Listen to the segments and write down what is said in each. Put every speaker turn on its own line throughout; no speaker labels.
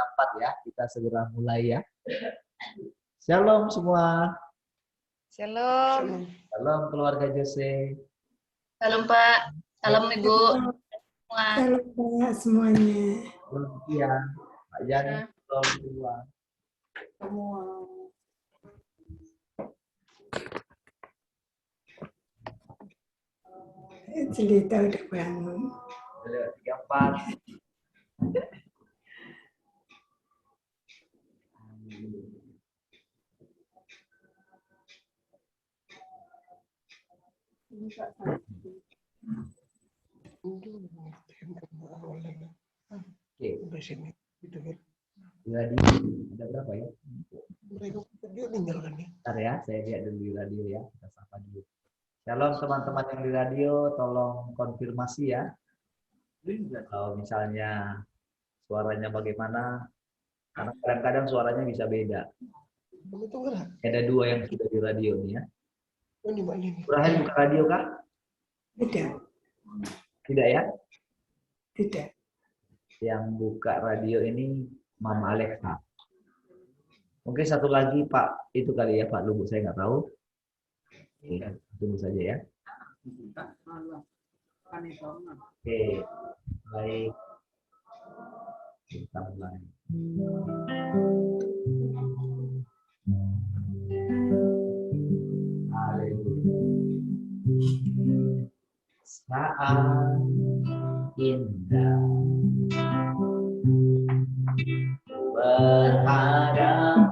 keempat ya. Kita segera mulai ya. Shalom semua.
Shalom.
Shalom keluarga Jose.
Salam Pak. Salam Ibu.
Salam Pak semuanya.
Shalom Tiang. Pak Jani. Shalom semua.
Cerita udah bangun.
34. Oke. Jadi ada berapa ya? Bentar ya, saya lihat dulu di radio ya. Kita sapa dulu. Shalom teman-teman yang di radio, tolong konfirmasi ya. Kalau misalnya suaranya bagaimana, karena kadang-kadang suaranya bisa beda. Ada dua yang sudah di radio nih ya. Ibrahim buka radio kah?
Tidak.
Tidak ya?
Tidak.
Yang buka radio ini Mama Alexa. Mungkin satu lagi Pak, itu kali ya Pak Lubu, saya nggak tahu. Oke, tunggu saja ya. Oke, baik. Kita mulai. Haleluya. Saat indah berhadapan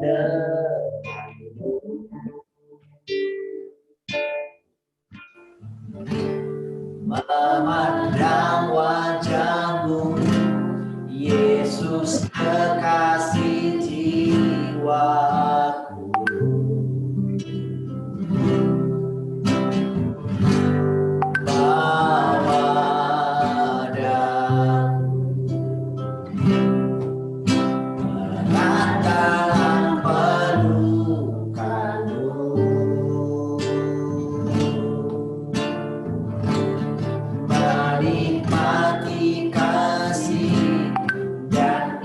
denganmu, memandang wajahmu, Yesus kekasih jiwaku. Menikmati kasih dan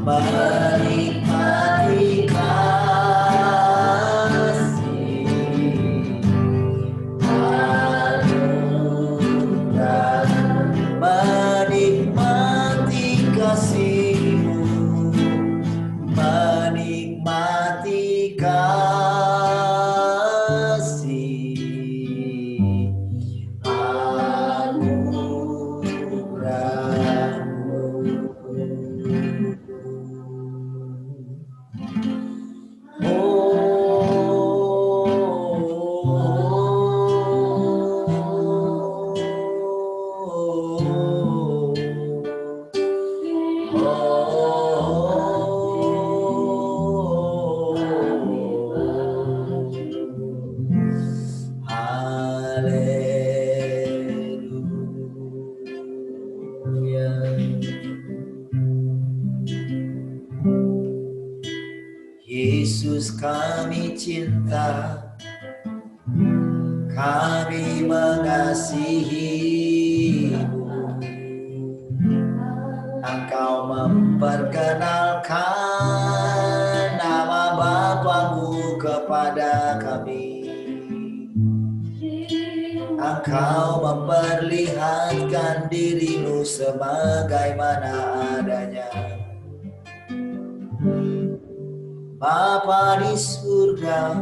menikmati kasih anugerah, menikmati kasih-Mu, menikmati kasih Haleluya. Yesus, kami cinta, kami mengasihi-Mu. Engkau memperkenalkan nama Bapa-Mu kepada kami. Engkau memperlihatkan diri-Mu sebagaimana adanya. Bapa di surga,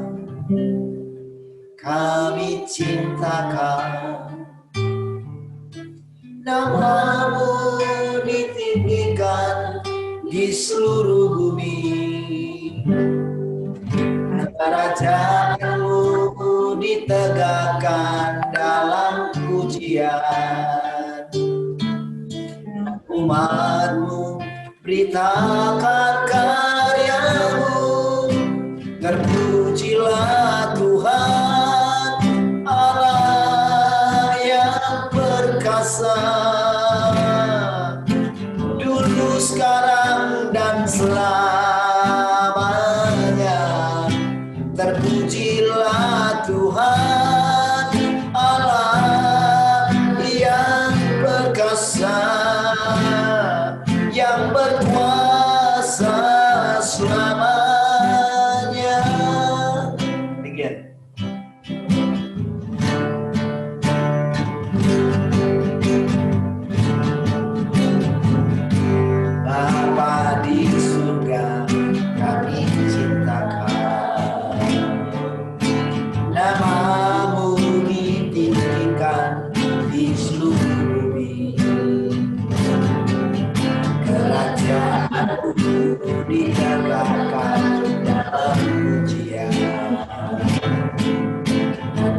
kami cintakan, nama-Mu ditinggikan di seluruh bumi. Kerajaan-Mu ditegakkan dalam pujian. Umat-Mu beritakan karya-Mu. Terpujilah Tuhan Allah yang perkasa, dulu, sekarang, dan selamanya. Terpujilah Tuhan Allah yang perkasa, yang berkuasa selamanya. Demikian. Bapa di surga, kami cintakan, nama-Mu ditinggikan di seluruh bumi. Kerajaan-Mu ditegakkan dalam pujian.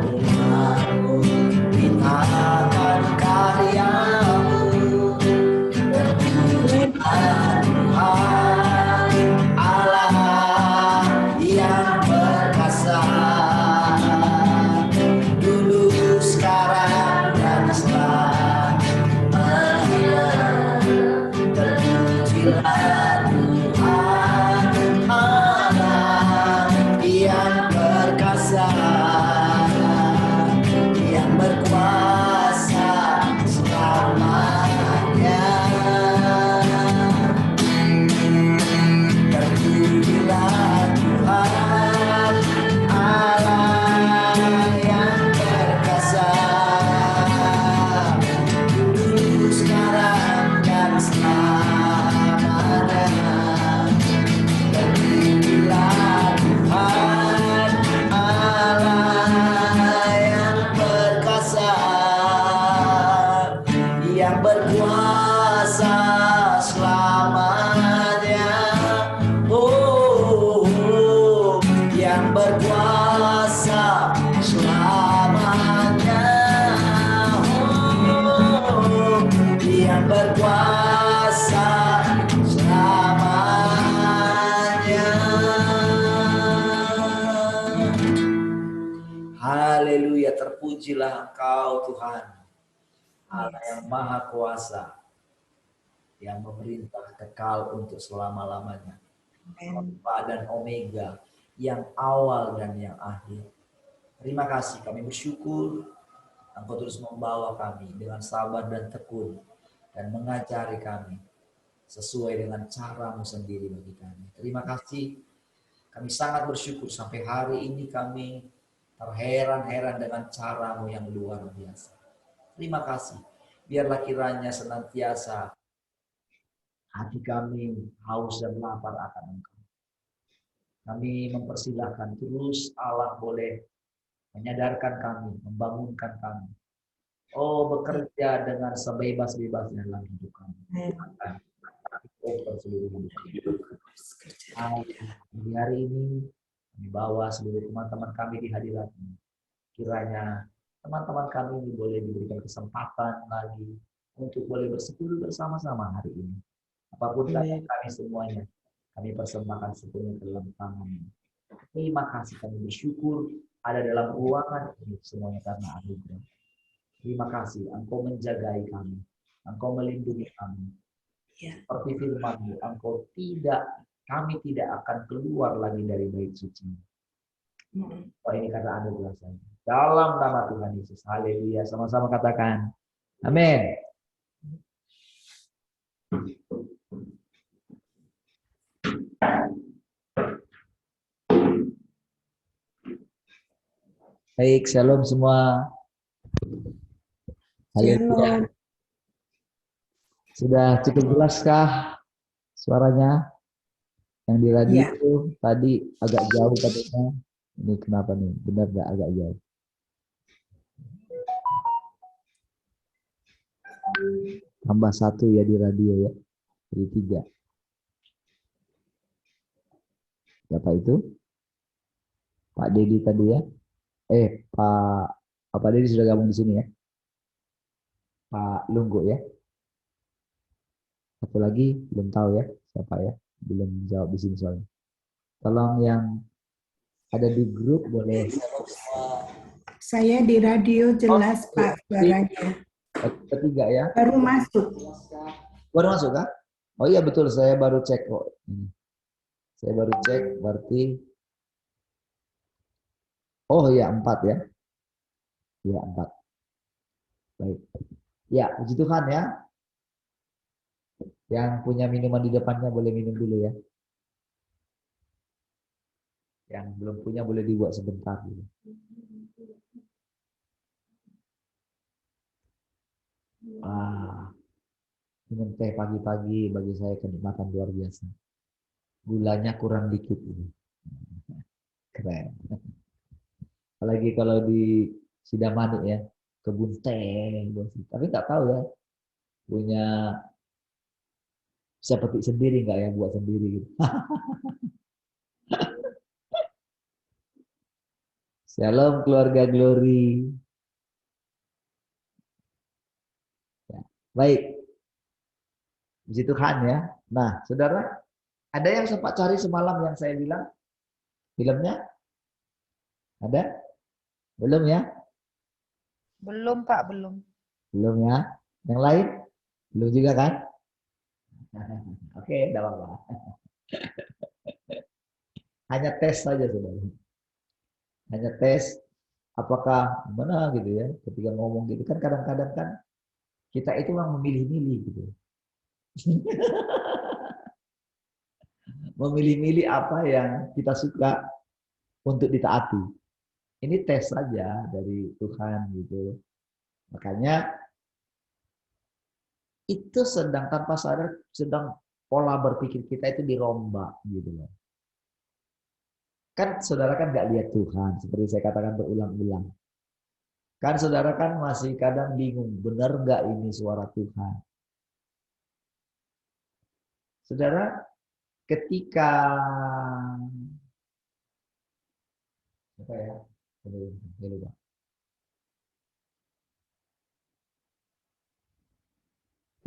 Umat-Mu beritakan karya-Mu. Terpujilah Tuhan Allah yang perkasa, dulu, sekarang, dan selamanya. Terpujilah Tuhan Allah yang perkasa, yang berkuasa selamanya. Terpujilah Tuhan Allah yang perkasa, dulu, sekarang, dan selamanya. Terpujilah Tuhan Allah yang perkasa, yang berkuasa selamanya. Oh, yang berkuasa selamanya. Oh, yang berkuasa selamanya. Haleluya, terpujilah Engkau Tuhan, Allah yang Maha Kuasa, yang memerintah kekal untuk selama-lamanya. Alfa dan Omega, yang awal dan yang akhir. Terima kasih, kami bersyukur Engkau terus membawa kami dengan sabar dan tekun dan mengajari kami sesuai dengan caramu sendiri bagi kami. Terima kasih. Kami sangat bersyukur sampai hari ini kami terheran-heran dengan caramu yang luar biasa. Terima kasih. Biarlah kiranya senantiasa hati kami haus dan lapar akan Engkau. Kami mempersilahkan terus Allah boleh menyadarkan kami, membangunkan kami. Oh, bekerja dengan sebebas-bebasnya dalam hidup kami. Akan seluruh hidup kami. Di hari ini kami bawa seluruh teman-teman kami di hadirat-Mu. Kiranya teman-teman kami ini boleh diberikan kesempatan lagi untuk boleh bersekutu bersama-sama hari ini. Apapun keadaan kami semuanya, kami persembahkan sepenuhnya ke dalam tangan-Mu. Terima kasih, kami bersyukur ada dalam ruangan ini semuanya karena anugerah. Terima kasih, Engkau menjagai kami, Engkau melindungi kami. Seperti firman-Mu, kami tidak akan keluar lagi dari bait suci. Oh, ini karena anugerah saja. Dalam nama Tuhan Yesus, haleluya. Sama-sama katakan, amin. Baik, shalom semua. Haleluya. Sudah cukup jelaskah suaranya? Yang di radio itu tadi agak jauh katanya. Ini kenapa nih? Benar nggak agak jauh? Tambah 1 ya di radio ya. Jadi 3. Siapa itu? Pak Dedi tadi ya. Pak Dedi sudah gabung di sini ya. Pak Lunggu ya. Satu lagi belum tahu ya siapa ya. Belum jawab di sini soalnya. Tolong yang ada di grup boleh.
Saya di radio jelas Pak suaranya.
Ketiga ya.
Baru masuk.
Baru masuk kah? Oh iya betul, saya baru cek kok. Saya baru cek berarti. Oh iya 4 ya. Iya 4. Baik. Ya, puji Tuhan ya. Yang punya minuman di depannya boleh minum dulu ya. Yang belum punya boleh dibuat sebentar dulu. Minum teh pagi-pagi bagi saya kenikmatan luar biasa. Gulanya kurang dikit ini. Keren. Apalagi kalau di Sidamani ya, kebun teh. Tapi nggak tahu ya, punya bisa petik sendiri nggak ya, buat sendiri gitu. Shalom keluarga Glory. Ya, baik. Puji Tuhan ya. Nah, saudara, ada yang sempat cari semalam yang saya bilang filmnya? Ada? Belum ya?
Belum, Pak, belum.
Belum ya? Yang lain? Belum juga kan? Oke, tidak apa-apa. Hanya tes saja, saudara. Hanya tes apakah mana gitu ya. Ketika ngomong gitu kan kadang-kadang kan kita itu memang memilih-milih gitu. Memilih-milih apa yang kita suka untuk ditaati. Ini tes saja dari Tuhan gitu. Makanya itu sedang tanpa sadar sedang pola berpikir kita itu dirombak gitu loh. Kan saudara kan nggak lihat Tuhan seperti saya katakan berulang-ulang. Kan saudara kan masih kadang bingung benar nggak ini suara Tuhan. Saudara ketika apa ya? Lupa.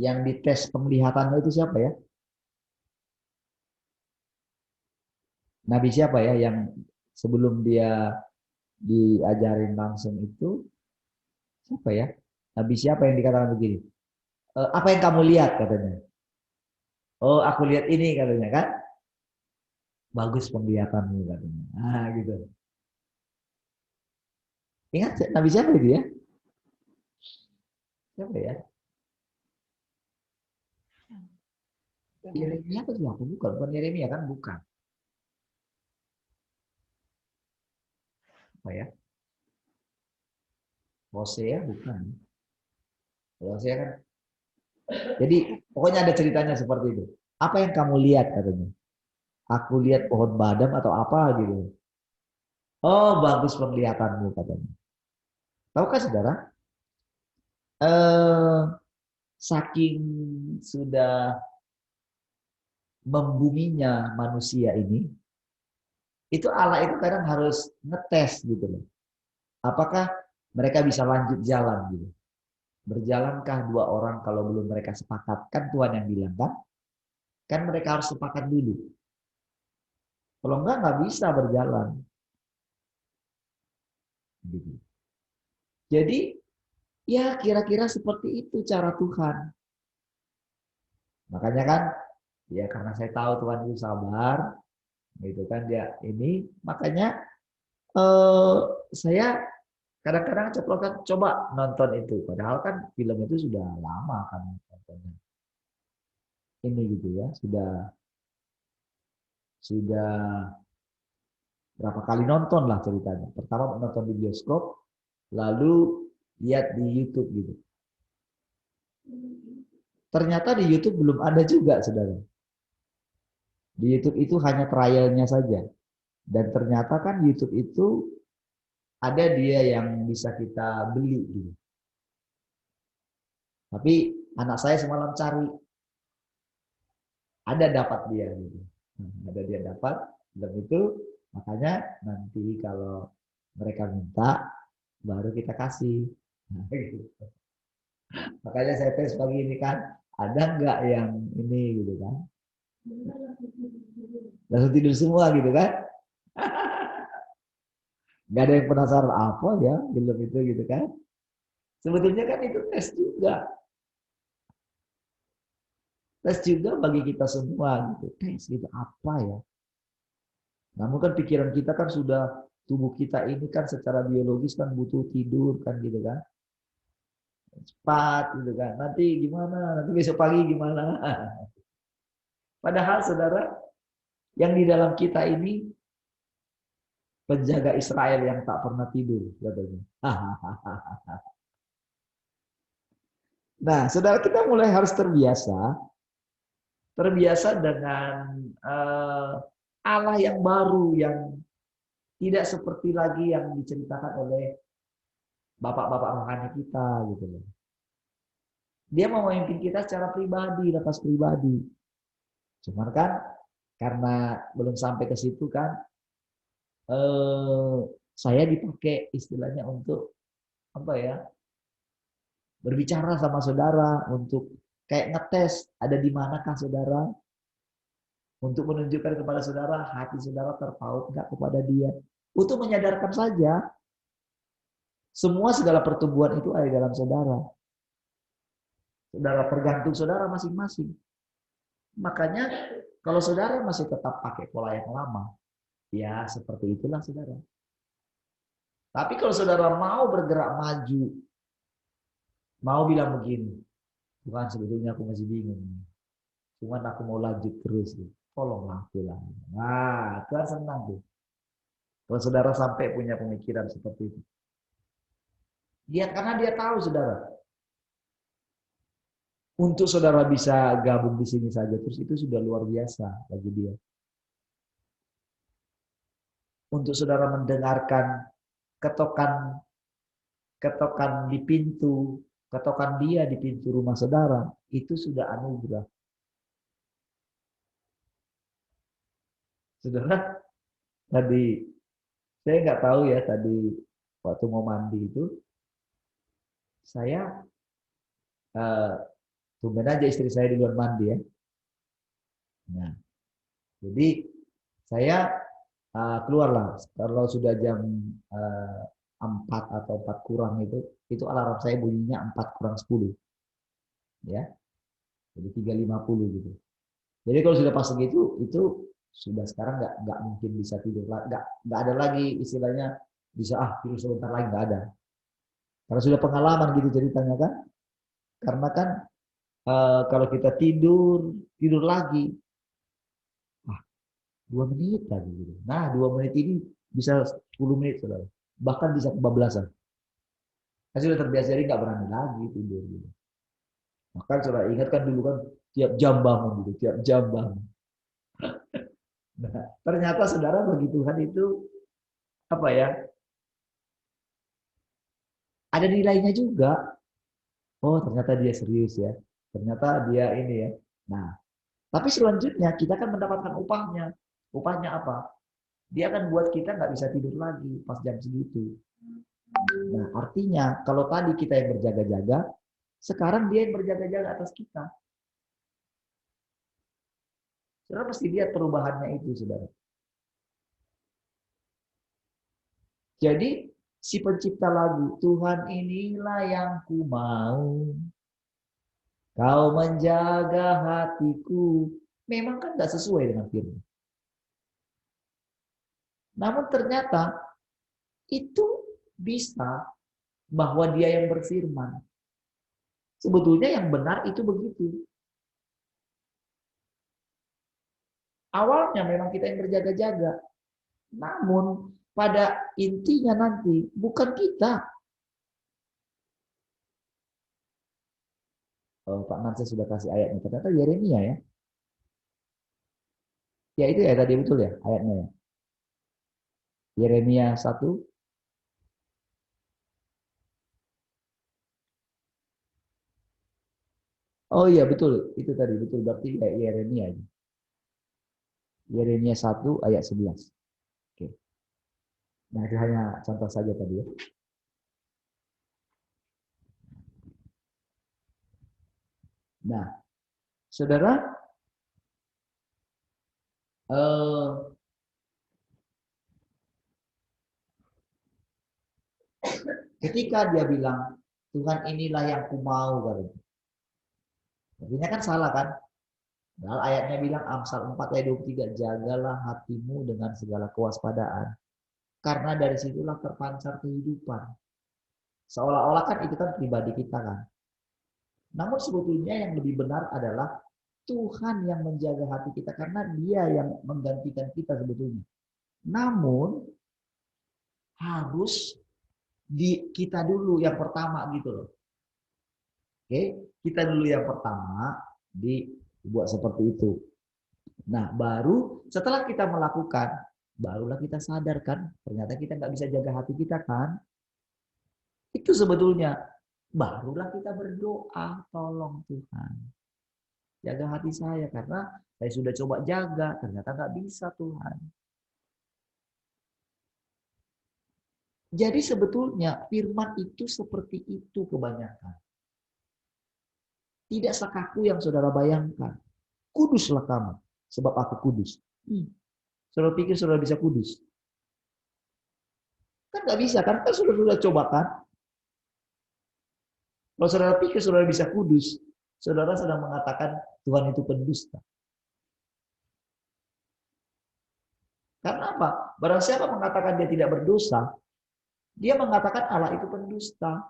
Yang dites penglihatannya itu siapa ya? Nabi siapa ya yang sebelum dia diajarin langsung itu siapa ya? Nabi siapa yang dikatakan begini? Apa yang kamu lihat katanya? Oh, aku lihat ini katanya kan? Bagus penglihatanmu katanya. Gitu. Ingat Nabi siapa itu ya? Siapa ya? Yeremia itu siapa? Bukan Yeremia kan? Bukan. Apa ya? Hosea bukan. Hosea kan. Jadi pokoknya ada ceritanya seperti itu. Apa yang kamu lihat katanya? Aku lihat pohon badam atau apa gitu. Oh, bagus penglihatanmu katanya. Tahukah saudara? Eh, saking sudah membuminya manusia ini, itu Allah itu kadang harus ngetes gitu loh. Apakah mereka bisa lanjut jalan gitu. Berjalankah dua orang kalau belum mereka sepakat? Kan Tuhan yang bilang kan? Kan mereka harus sepakat dulu. Kalau enggak nggak bisa berjalan. Gitu. Jadi ya kira-kira seperti itu cara Tuhan. Makanya kan ya karena saya tahu Tuhan itu sabar, gitu kan dia ini makanya eh, saya kadang-kadang ceplokan coba nonton itu. Padahal kan film itu sudah lama kan nontonnya. Ini gitu ya, sudah berapa kali nonton lah ceritanya. Pertama nonton di bioskop, lalu lihat di YouTube gitu. Ternyata di YouTube belum ada juga, saudara. Di YouTube itu hanya trialnya saja. Dan ternyata kan YouTube itu ada dia yang bisa kita beli gitu. Tapi anak saya semalam cari, ada dapat dia gitu. Ada dia dapat, dan itu makanya nanti kalau mereka minta baru kita kasih. Nah, gitu. Makanya saya tes pagi ini kan, ada nggak yang ini gitu kan? Langsung tidur semua gitu kan? Nggak ada yang penasaran apa ya film itu gitu kan? Sebetulnya kan itu tes juga. Tes juga bagi kita semua gitu. Tes gitu apa ya? Namun kan pikiran kita kan sudah tubuh kita ini kan secara biologis kan butuh tidur kan gitu kan? Cepat gitu kan. Nanti gimana? Nanti besok pagi gimana? Padahal saudara, yang di dalam kita ini penjaga Israel yang tak pernah tidur katanya. Nah, saudara kita mulai harus terbiasa dengan Allah yang baru yang tidak seperti lagi yang diceritakan oleh bapak-bapak rohani kita gitu loh. Dia mau memimpin kita secara pribadi, lepas pribadi. Cuman kan karena belum sampai ke situ kan saya dipakai istilahnya untuk apa ya? Berbicara sama saudara untuk kayak ngetes ada di manakah saudara untuk menunjukkan kepada saudara hati saudara terpaut enggak kepada dia. Untuk menyadarkan saja semua segala pertumbuhan itu ada di dalam saudara. Saudara tergantung saudara masing-masing. Makanya kalau saudara masih tetap pakai pola yang lama, ya seperti itulah saudara. Tapi kalau saudara mau bergerak maju, mau bilang begini, Tuhan sebetulnya aku masih bingung. Cuman aku mau lanjut terus. Tolonglah Tuhan. Nah, Tuhan senang tuh. Kalau saudara sampai punya pemikiran seperti itu. Karena dia tahu saudara. Untuk saudara bisa gabung di sini saja, terus itu sudah luar biasa bagi dia. Untuk saudara mendengarkan ketokan di pintu, ketokan dia di pintu rumah saudara, itu sudah anugerah. Saudara, tadi saya nggak tahu ya tadi waktu mau mandi itu, saya tumben aja istri saya di luar mandi ya. Nah, jadi saya keluarlah kalau sudah jam 4 atau 4 kurang itu alarm saya bunyinya 4 kurang 10. Ya. Jadi 3.50 gitu. Jadi kalau sudah pas segitu itu sudah sekarang nggak mungkin bisa tidur, nggak ada lagi istilahnya bisa tidur sebentar lagi, nggak ada. Karena sudah pengalaman gitu ceritanya kan. Karena kan Kalau kita tidur lagi, 2 menit lagi. Gitu. Nah, 2 menit ini bisa 10 menit, saudara. Bahkan bisa kebablasan. Saya sudah terbiasa, jadi nggak berani lagi tidur. Gitu. Maka saudara ingat kan dulu kan tiap jam bangun gitu, tiap jam bangun. Nah, ternyata saudara bagi Tuhan itu apa ya? Ada nilainya juga. Oh, ternyata dia serius ya. Ternyata dia ini ya. Nah, tapi selanjutnya kita akan mendapatkan upahnya. Upahnya apa? Dia akan buat kita nggak bisa tidur lagi pas jam segitu. Nah, artinya kalau tadi kita yang berjaga-jaga, sekarang dia yang berjaga-jaga atas kita. Saudara pasti lihat perubahannya itu, saudara. Jadi, si pencipta lagu, Tuhan inilah yang ku mau. Kau menjaga hatiku. Memang kan nggak sesuai dengan firman. Namun ternyata itu bisa bahwa dia yang berfirman. Sebetulnya yang benar itu begitu. Awalnya memang kita yang berjaga-jaga. Namun pada intinya nanti bukan kita. Oh, Pak Mansa sudah kasih ayatnya. Ternyata Yeremia ya. Ya itu ya tadi betul ya ayatnya ya. Yeremia 1. Oh iya betul. Itu tadi betul. Berarti ya Yeremia. Yeremia 1 ayat 11. Oke. Nah itu hanya contoh saja tadi ya. Nah, saudara, ketika dia bilang, Tuhan inilah yang ku mau, katanya. Artinya kan salah kan? Padahal ayatnya bilang Amsal 4 ayat 23, jagalah hatimu dengan segala kewaspadaan. Karena dari situlah terpancar kehidupan. Seolah-olah kan itu kan pribadi kita kan. Namun sebetulnya yang lebih benar adalah Tuhan yang menjaga hati kita karena dia yang menggantikan kita sebetulnya. Namun harus di kita dulu yang pertama gitu loh. Oke, kita dulu yang pertama dibuat seperti itu. Nah, baru setelah kita melakukan, barulah kita sadarkan ternyata kita nggak bisa jaga hati kita kan. Itu sebetulnya barulah kita berdoa, tolong Tuhan. Jaga hati saya karena saya sudah coba jaga, ternyata nggak bisa Tuhan. Jadi sebetulnya firman itu seperti itu kebanyakan. Tidak sekaku yang saudara bayangkan. Kuduslah kamu, sebab aku kudus. Saudara pikir saudara bisa kudus? Kan nggak bisa, kan saudara sudah coba kan? Kalau saudara pikir saudara bisa kudus, saudara sedang mengatakan Tuhan itu pendusta. Karena apa? Barang siapa mengatakan dia tidak berdosa, dia mengatakan Allah itu pendusta.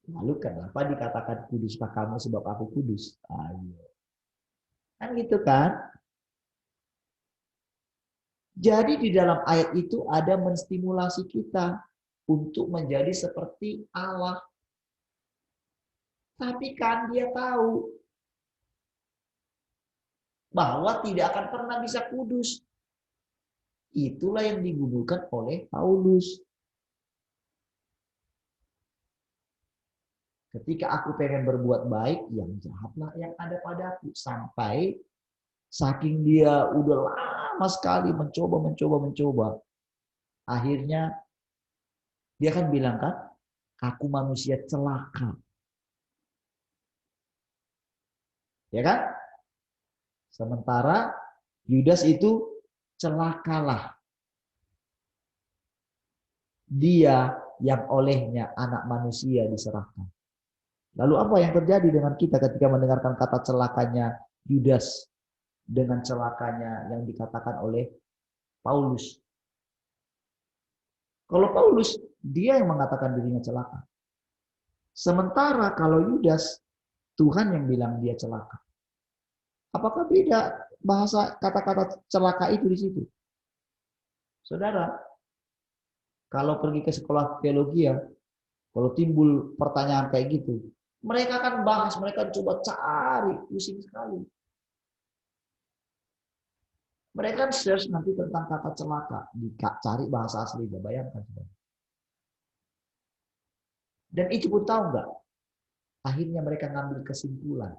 Lalu kenapa dikatakan kuduskah kamu sebab aku kudus? Ayo. Kan gitu kan? Jadi di dalam ayat itu ada menstimulasi kita untuk menjadi seperti Allah. Tapi kan dia tahu bahwa tidak akan pernah bisa kudus. Itulah yang digugurkan oleh Paulus. Ketika aku pengen berbuat baik, yang jahatlah yang ada padaku. Sampai saking dia udah lama sekali mencoba. Akhirnya dia kan bilang kan, aku manusia celaka. Ya kan? Sementara Yudas itu celakalah. Dia yang olehnya anak manusia diserahkan. Lalu apa yang terjadi dengan kita ketika mendengarkan kata celakanya Yudas dengan celakanya yang dikatakan oleh Paulus? Kalau Paulus, dia yang mengatakan dirinya celaka. Sementara kalau Yudas, Tuhan yang bilang dia celaka. Apakah beda bahasa kata-kata celaka itu di situ? Saudara, kalau pergi ke sekolah teologi ya, kalau timbul pertanyaan kayak gitu, mereka akan bahas, mereka coba cari, pusing sekali. Mereka search nanti tentang kata celaka, cari bahasa aslinya, bayangkan. Dan itu pun tahu nggak? Akhirnya mereka ngambil kesimpulan.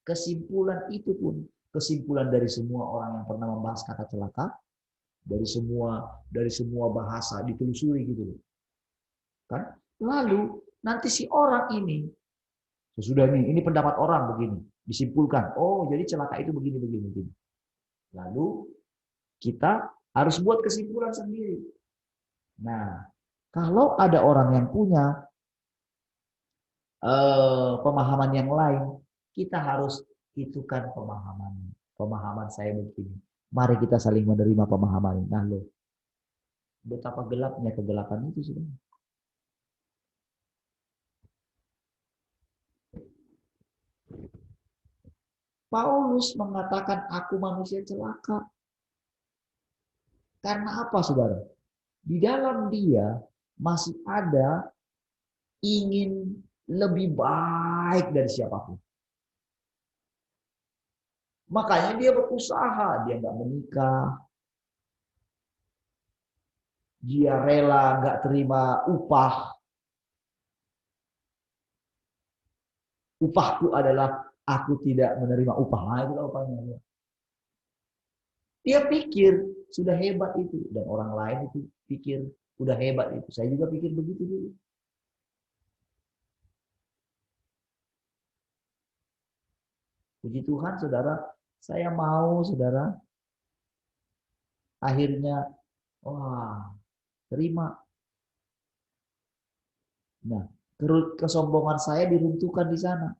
Kesimpulan itu pun kesimpulan dari semua orang yang pernah membahas kata celaka, dari semua bahasa ditelusuri gitu loh. Kan? Lalu nanti si orang ini sesudah ini pendapat orang begini, disimpulkan, oh jadi celaka itu begini. Lalu kita harus buat kesimpulan sendiri. Nah, kalau ada orang yang punya pemahaman yang lain, kita harus itukan pemahaman saya begini. Mari kita saling menerima pemahaman. Nah, loh, betapa gelapnya kegelapan itu sudah. Paulus mengatakan aku manusia celaka. Karena apa, saudara? Di dalam dia masih ada ingin lebih baik dari siapapun. Makanya dia berusaha, dia nggak menikah, dia rela nggak terima upah. Upahku adalah aku tidak menerima upah. Nah, itu upahnya. Dia pikir sudah hebat itu, dan orang lain itu pikir udah hebat itu. Saya juga pikir begitu dulu. Puji Tuhan, saudara, saya mau, saudara, akhirnya, wah, terima. Nah, kesombongan saya diruntuhkan di sana.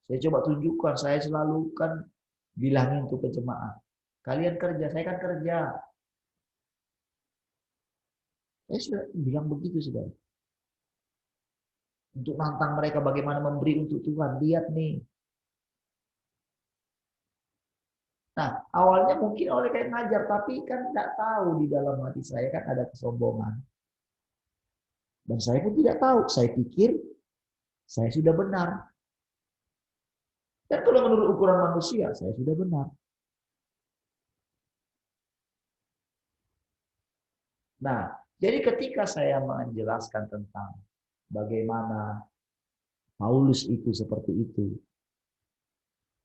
Saya coba tunjukkan, saya selalu kan bilangin tuh ke jemaat. Kalian kerja, saya kan kerja. Saya sudah bilang begitu, saudara. Untuk nantang mereka bagaimana memberi untuk Tuhan. Lihat nih. Nah, awalnya mungkin oleh kayak ngajar, tapi kan tidak tahu di dalam hati saya kan ada kesombongan. Dan saya pun tidak tahu. Saya pikir saya sudah benar. Dan kalau menurut ukuran manusia, saya sudah benar. Nah, jadi ketika saya menjelaskan tentang bagaimana Paulus itu seperti itu,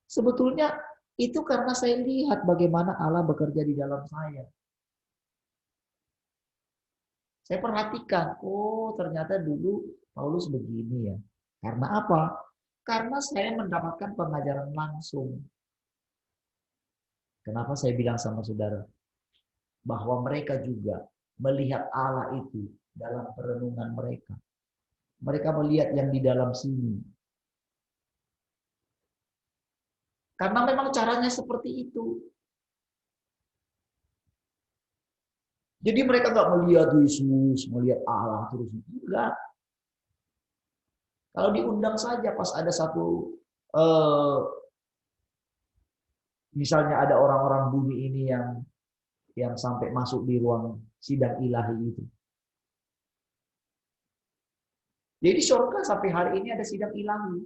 sebetulnya itu karena saya lihat bagaimana Allah bekerja di dalam saya. Saya perhatikan, oh ternyata dulu Paulus begini ya. Karena apa? Karena saya mendapatkan pengajaran langsung. Kenapa saya bilang sama saudara? Bahwa mereka juga melihat Allah itu dalam perenungan mereka. Mereka melihat yang di dalam sini. Karena memang caranya seperti itu. Jadi mereka nggak melihat Yesus, melihat Allah terus. Enggak. Kalau diundang saja pas ada satu, misalnya ada orang-orang bumi ini yang sampai masuk di ruang sidang ilahi itu. Jadi surga sampai hari ini ada sidang ilahi.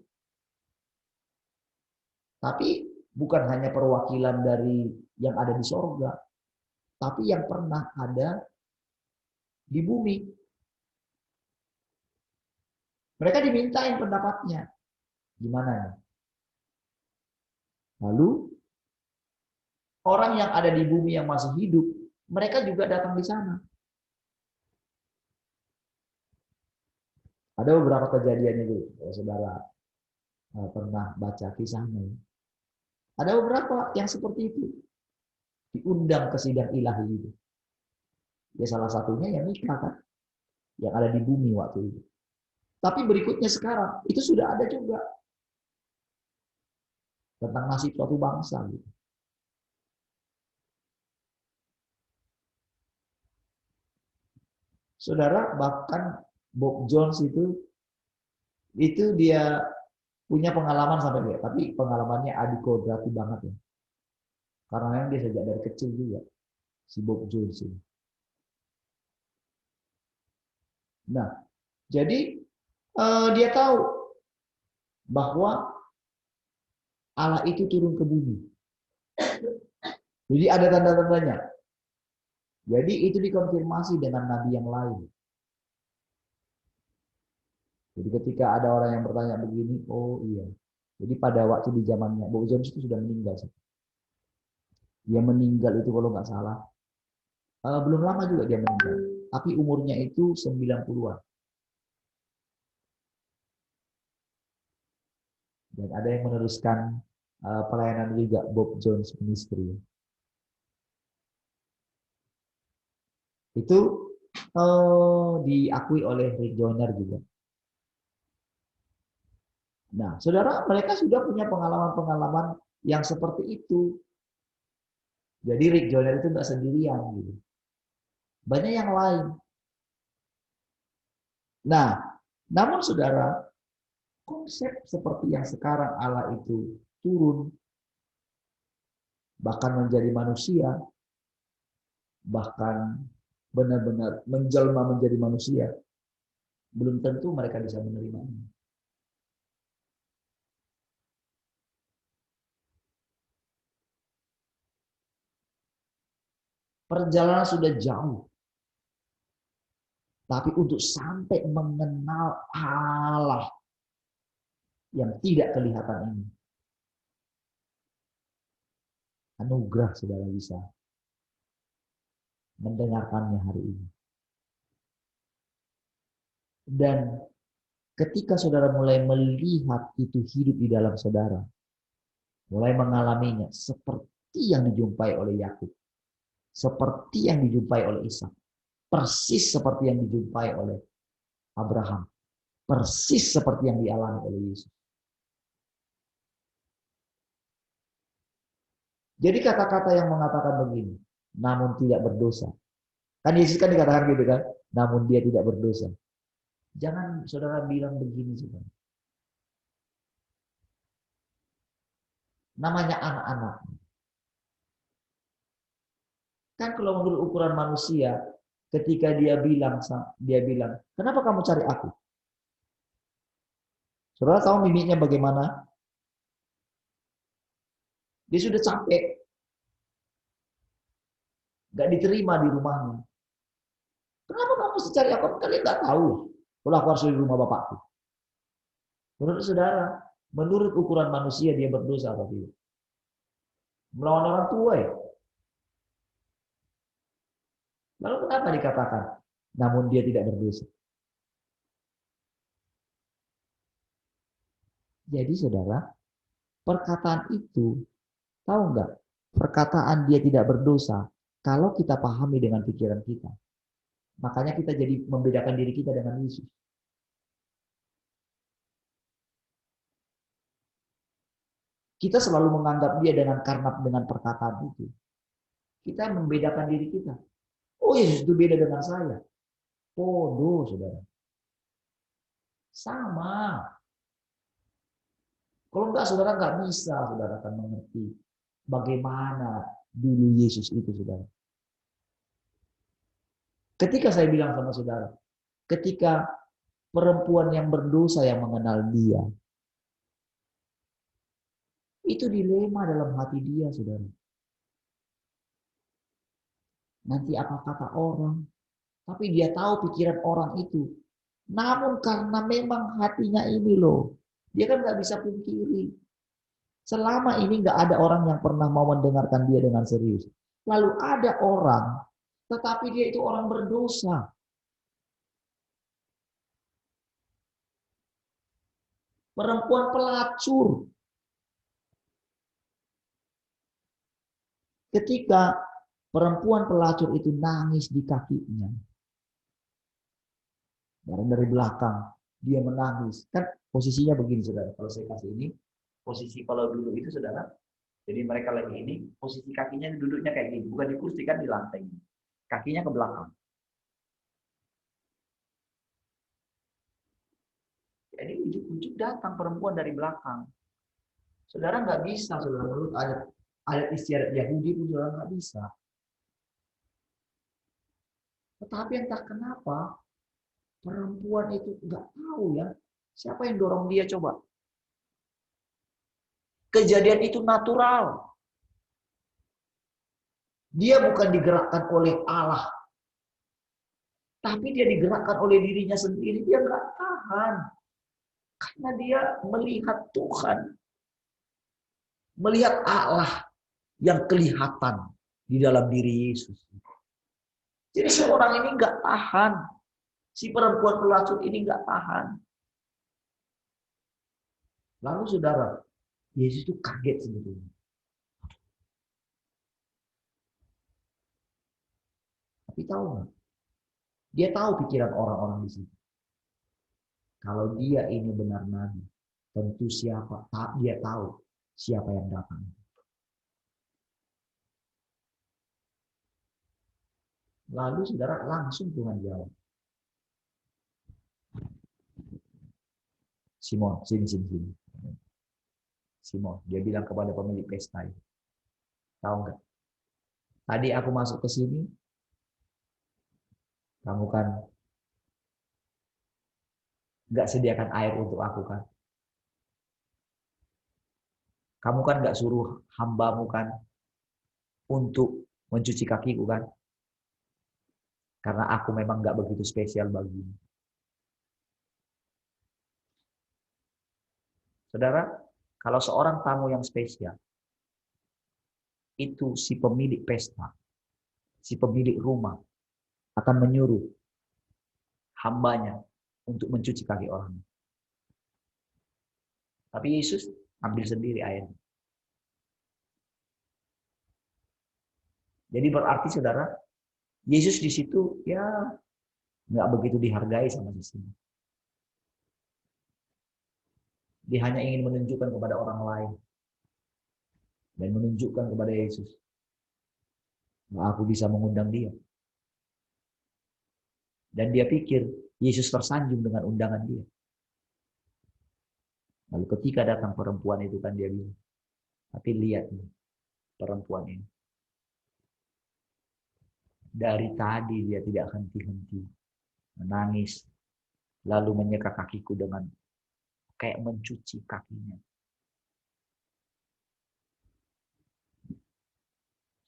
Tapi bukan hanya perwakilan dari yang ada di surga, tapi yang pernah ada di bumi. Mereka dimintain pendapatnya. Gimana? Lalu orang yang ada di bumi yang masih hidup, mereka juga datang di sana. Ada beberapa kejadian itu, saudara pernah baca kisahnya. Ada beberapa yang seperti itu. Diundang ke sidang ilahi itu. Ya salah satunya yang nikah kan. Yang ada di bumi waktu itu. Tapi berikutnya sekarang, itu sudah ada juga. Tentang nasib suatu bangsa. Gitu. Saudara, bahkan Bob Jones itu dia punya pengalaman sampai dia, tapi pengalamannya adikodrati banget ya. Karena memang dia sejak dari kecil juga si Bob Jones ini. Nah, jadi dia tahu bahwa Allah itu turun ke bumi. Jadi ada tanda-tandanya. Jadi itu dikonfirmasi dengan nabi yang lain. Jadi ketika ada orang yang bertanya begini, oh iya. Jadi pada waktu di zamannya Bob Jones itu sudah meninggal. Dia meninggal itu kalau nggak salah. Belum lama juga dia meninggal. Tapi umurnya itu 90-an. Dan ada yang meneruskan pelayanan juga Bob Jones Ministry. Itu diakui oleh Rick Joyner juga. Nah, saudara, mereka sudah punya pengalaman-pengalaman yang seperti itu. Jadi Rick Joyner itu nggak sendirian. Gitu. Banyak yang lain. Nah, namun saudara, konsep seperti yang sekarang Allah itu turun, bahkan menjadi manusia, bahkan benar-benar menjelma menjadi manusia, belum tentu mereka bisa menerimanya. Perjalanan sudah jauh. Tapi untuk sampai mengenal Allah yang tidak kelihatan ini, anugerah saudara bisa mendengarkannya hari ini. Dan ketika saudara mulai melihat itu hidup di dalam saudara, mulai mengalaminya seperti yang dijumpai oleh Yakub, seperti yang dijumpai oleh Ishak, persis seperti yang dijumpai oleh Abraham, persis seperti yang dialami oleh Yesus. Jadi kata-kata yang mengatakan begini, namun tidak berdosa. Kan Yesus kan dikatakan gitu kan, namun dia tidak berdosa. Jangan saudara bilang begini saudara. Namanya anak-anak. Kan kalau menurut ukuran manusia, ketika dia bilang, kenapa kamu cari aku? Saudara tahu mimiknya bagaimana? Dia sudah capek. Gak diterima di rumahnya. Kenapa kamu cari aku? Kalian nggak tahu. Kalau aku harus di rumah bapakku. Menurut saudara, menurut ukuran manusia dia berdosa atau tidak? Melawan orang tua ya. Lalu kenapa dikatakan? Namun dia tidak berdosa. Jadi saudara, perkataan itu, tahu nggak? Perkataan dia tidak berdosa, kalau kita pahami dengan pikiran kita. Makanya kita jadi membedakan diri kita dengan Yesus. Kita selalu menganggap dia dengan perkataan itu. Kita membedakan diri kita. Oh Yesus itu beda dengan saya. Podo, saudara. Sama. Kalau enggak, saudara nggak bisa, saudara akan mengerti bagaimana dulu Yesus itu, saudara. Ketika saya bilang sama saudara, ketika perempuan yang berdosa yang mengenal dia, itu dilema dalam hati dia, saudara. Nanti apa kata orang, tapi dia tahu pikiran orang itu. Namun karena memang hatinya ini loh, dia kan nggak bisa pungkiri. Selama ini nggak ada orang yang pernah mau mendengarkan dia dengan serius. Lalu ada orang, tetapi dia itu orang berdosa. Perempuan pelacur. Ketika perempuan pelacur itu nangis di kakinya. Dari belakang, dia menangis. Kan posisinya begini, saudara. Kalau saya kasih ini, posisi kalau dulu itu, saudara. Jadi mereka lagi ini, posisi kakinya duduknya kayak gini. Bukan di kursi, kan di lantai. Kakinya ke belakang. Jadi ujuk-ujuk datang perempuan dari belakang. Saudara nggak bisa, saudara, menurut adat istiadat Yahudi pun saudara nggak bisa. Tetapi entah kenapa perempuan itu nggak tahu ya siapa yang dorong dia coba. Kejadian itu natural. Dia bukan digerakkan oleh Allah, tapi dia digerakkan oleh dirinya sendiri. Dia nggak tahan karena dia melihat Tuhan, melihat Allah yang kelihatan di dalam diri Yesus. Jadi seorang ini nggak tahan. Si perempuan pelacur ini nggak tahan. Lalu saudara, Yesus itu kaget sebetulnya. Tapi tahu nggak? Dia tahu pikiran orang-orang di situ. Kalau dia ini benar nabi, tentu dia tahu siapa yang datang. Lalu saudara langsung Tuhan jawab. Simon, sini. Simon, dia bilang kepada pemilik pesta itu. Tahu nggak? Tadi aku masuk ke sini, kamu kan nggak sediakan air untuk aku kan? Kamu kan nggak suruh hambamu kan untuk mencuci kakiku kan? Karena aku memang nggak begitu spesial bagimu. Saudara, kalau seorang tamu yang spesial, itu si pemilik pesta, si pemilik rumah akan menyuruh hambanya untuk mencuci kaki orang. Tapi Yesus ambil sendiri airnya. Jadi berarti saudara, Yesus di situ ya nggak begitu dihargai sama sesama. Dia hanya ingin menunjukkan kepada orang lain dan menunjukkan kepada Yesus bahwa aku bisa mengundang dia. Dan dia pikir Yesus tersanjung dengan undangan dia. Lalu ketika datang perempuan itu kan dia bilang, tapi lihat nih perempuan ini. Dari tadi dia tidak henti-henti menangis, lalu menyeka kakiku dengan kayak mencuci kakinya.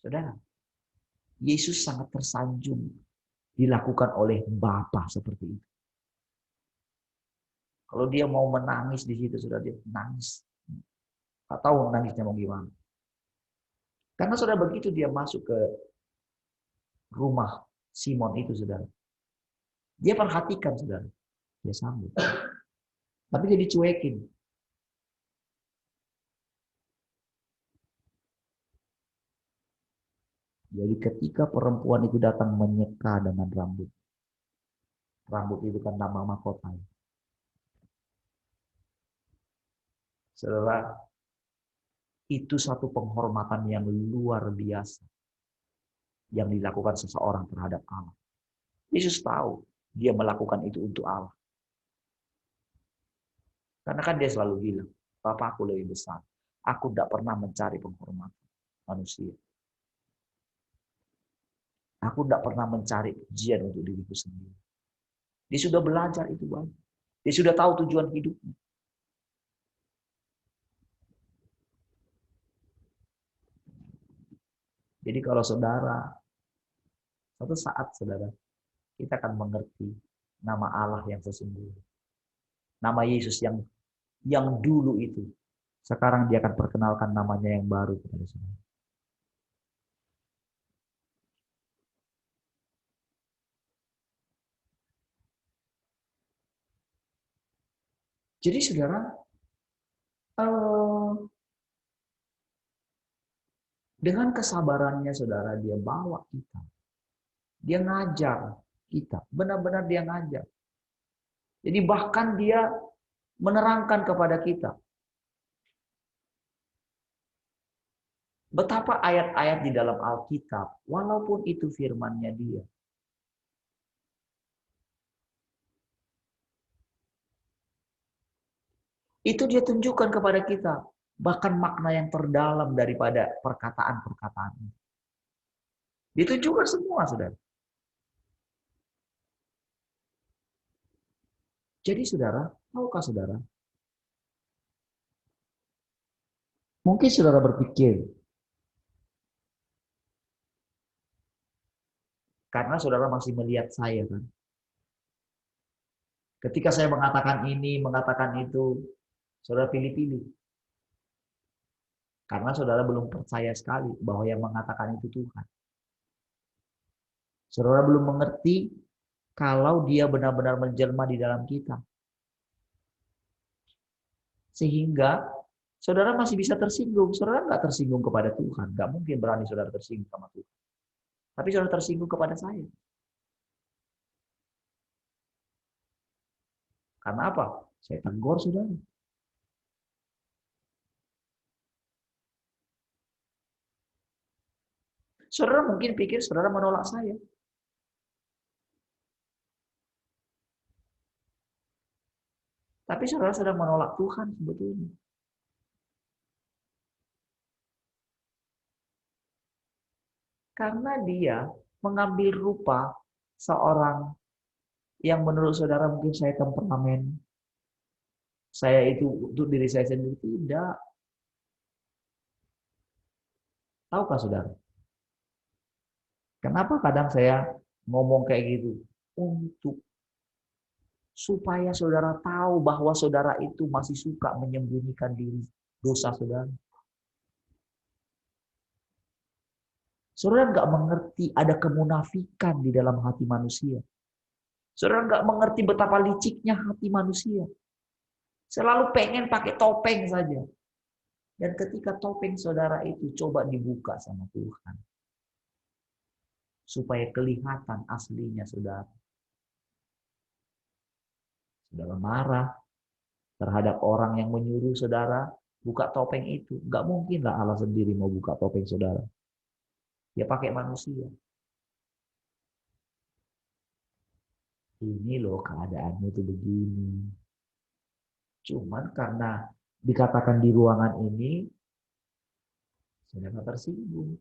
Saudara, Yesus sangat tersanjung dilakukan oleh Bapa seperti itu. Kalau dia mau menangis di situ, sudah dia nangis. Tak tahu nangisnya mau gimana. Karena sudah begitu dia masuk ke rumah Simon itu, saudara. Dia perhatikan, saudara. Dia sambut. Tapi dia dicuekin. Jadi ketika perempuan itu datang menyeka dengan rambut. Rambut itu kan nama mahkota. Saudara, itu satu penghormatan yang luar biasa yang dilakukan seseorang terhadap Allah. Yesus tahu dia melakukan itu untuk Allah. Karena kan dia selalu bilang, Bapakku lebih besar. Aku tidak pernah mencari penghormatan manusia. Aku tidak pernah mencari pujian untuk diriku sendiri. Dia sudah belajar itu banyak. Dia sudah tahu tujuan hidupnya. Jadi kalau saudara, suatu saat saudara, kita akan mengerti nama Allah yang sesungguhnya. Nama Yesus yang dulu itu. Sekarang dia akan perkenalkan namanya yang baru kepada saudara. Jadi saudara, dengan kesabarannya saudara, dia bawa kita. Dia ngajar kita. Benar-benar dia ngajar. Jadi bahkan dia menerangkan kepada kita. Betapa ayat-ayat di dalam Alkitab, walaupun itu firman-Nya dia. Itu dia tunjukkan kepada kita. Bahkan makna yang terdalam daripada perkataan-perkataan ini. Ditunjukkan semua, saudara. Jadi saudara, tahukah saudara? Mungkin saudara berpikir, karena saudara masih melihat saya kan. Ketika saya mengatakan ini, mengatakan itu, saudara pilih-pilih. Karena saudara belum percaya sekali bahwa yang mengatakan itu Tuhan. Saudara belum mengerti kalau dia benar-benar menjelma di dalam kita. Sehingga saudara masih bisa tersinggung. Saudara nggak tersinggung kepada Tuhan. Nggak mungkin berani saudara tersinggung sama Tuhan. Tapi saudara tersinggung kepada saya. Karena apa? Saya tegur saudara. Saudara mungkin pikir saudara menolak saya. Tapi saudara sedang menolak Tuhan sebetulnya. Karena dia mengambil rupa seorang yang menurut saudara mungkin saya temperamen. Saya itu untuk diri saya sendiri. Tidak. Tahukah saudara? Kenapa kadang saya ngomong kayak gitu? Untuk supaya saudara tahu bahwa saudara itu masih suka menyembunyikan diri dosa saudara. Saudara nggak mengerti ada kemunafikan di dalam hati manusia. Saudara nggak mengerti betapa liciknya hati manusia. Selalu pengen pakai topeng saja. Dan ketika topeng saudara itu coba dibuka sama Tuhan. Supaya kelihatan aslinya saudara. Saudara marah terhadap orang yang menyuruh saudara buka topeng itu. Nggak mungkin lah Allah sendiri mau buka topeng saudara. Dia pakai manusia. Ini loh keadaanmu itu begini. Cuman karena dikatakan di ruangan ini, saudara tersinggung.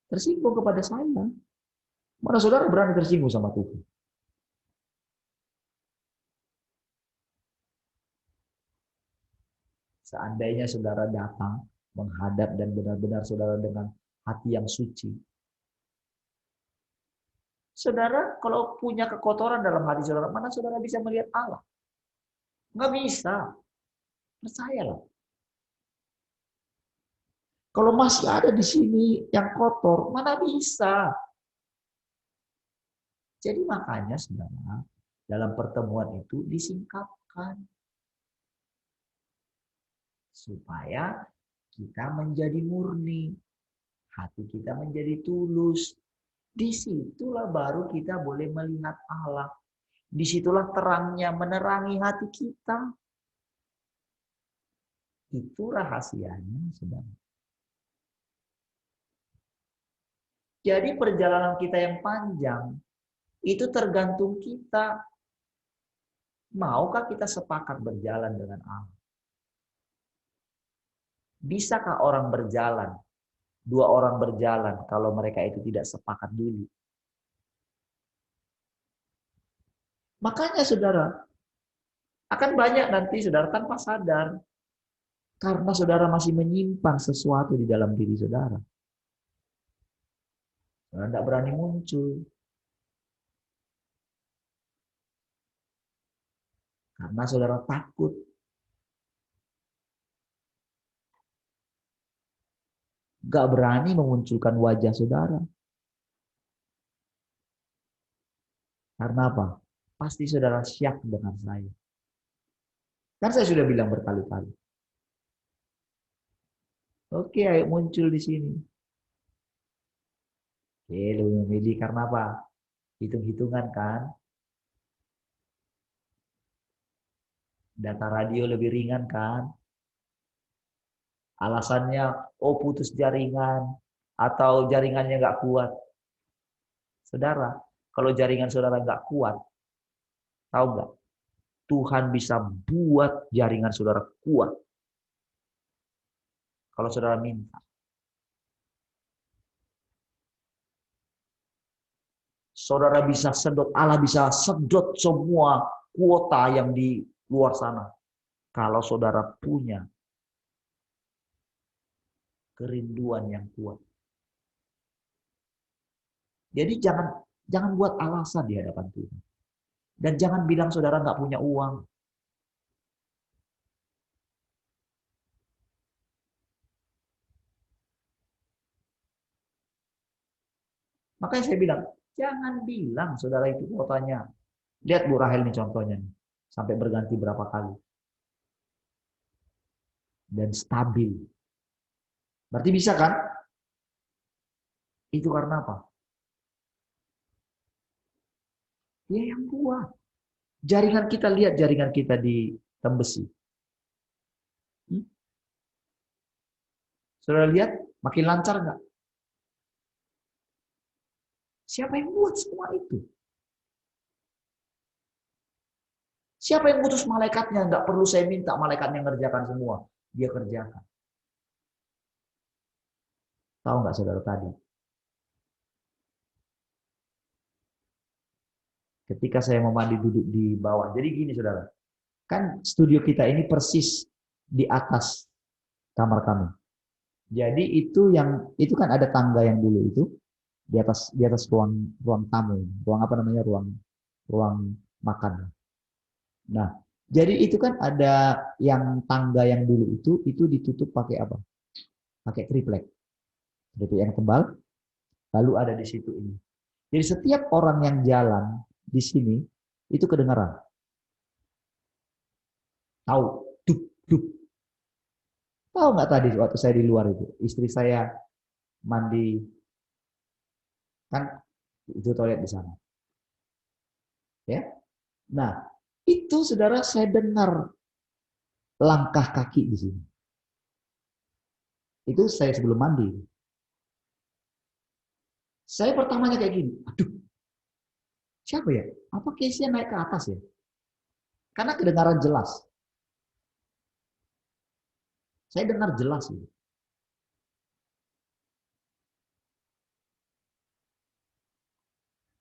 Tersinggung kepada saya. Mana saudara berani tersinggung sama Tuhan? Seandainya saudara datang menghadap dan benar-benar saudara dengan hati yang suci. Saudara kalau punya kekotoran dalam hati saudara, mana saudara bisa melihat Allah? Nggak bisa. Percayalah. Kalau masih ada di sini yang kotor, mana bisa? Jadi makanya saudara, dalam pertemuan itu disingkapkan. Supaya kita menjadi murni. Hati kita menjadi tulus. Disitulah baru kita boleh melihat Allah. Disitulah terangnya menerangi hati kita. Itu rahasianya, saudara. Jadi perjalanan kita yang panjang, itu tergantung kita. Maukah kita sepakat berjalan dengan Allah? Bisakah orang berjalan, dua orang berjalan kalau mereka itu tidak sepakat dulu? Makanya saudara, akan banyak nanti saudara tanpa sadar. Karena saudara masih menyimpan sesuatu di dalam diri saudara. Saudara tidak berani muncul. Karena saudara takut. Gak berani memunculkan wajah saudara. Karena apa? Pasti saudara syak dengan saya. Kan saya sudah bilang berkali-kali. Oke, ayo muncul di sini. Oke, lebih memilih karena apa? Hitung-hitungan kan? Data radio lebih ringan kan? Alasannya, oh putus jaringan, atau jaringannya nggak kuat. Saudara, kalau jaringan saudara nggak kuat, tahu nggak? Tuhan bisa buat jaringan saudara kuat. Kalau saudara minta. Saudara bisa sedot, Allah bisa sedot semua kuota yang di luar sana. Kalau saudara punya kerinduan yang kuat. Jadi jangan buat alasan di hadapan Tuhan. Dan jangan bilang saudara nggak punya uang. Makanya saya bilang, jangan bilang saudara itu kuotanya. Lihat Bu Rahel nih contohnya. Nih. Sampai berganti berapa kali. Dan stabil. Berarti bisa kan? Itu karena apa? Dia yang buat. Jaringan kita, lihat jaringan kita di Tembesi. Saudara lihat, makin lancar nggak? Siapa yang buat semua itu? Siapa yang utus malaikatnya? Nggak perlu saya minta malaikatnya ngerjakan semua. Dia kerjakan. Tahu nggak saudara tadi? Ketika saya mau mandi duduk di bawah. Jadi gini saudara. Kan studio kita ini persis di atas kamar kami. Jadi itu kan ada tangga yang dulu itu di atas ruang tamu, ruang apa namanya ruang makan. Nah, jadi itu kan ada yang tangga yang dulu itu ditutup pakai apa? Pakai triplek. Triplek yang tebal. Lalu ada di situ ini. Jadi setiap orang yang jalan di sini itu kedengaran. Tahu, duk duk. Tahu nggak tadi waktu saya di luar itu, istri saya mandi kan itu toilet di sana. Ya. Nah, itu saudara saya dengar langkah kaki di sini. Itu saya sebelum mandi. Saya pertamanya kayak gini, aduh, siapa ya? Apa case-nya naik ke atas ya? Karena kedengaran jelas. Saya dengar jelas. Ya.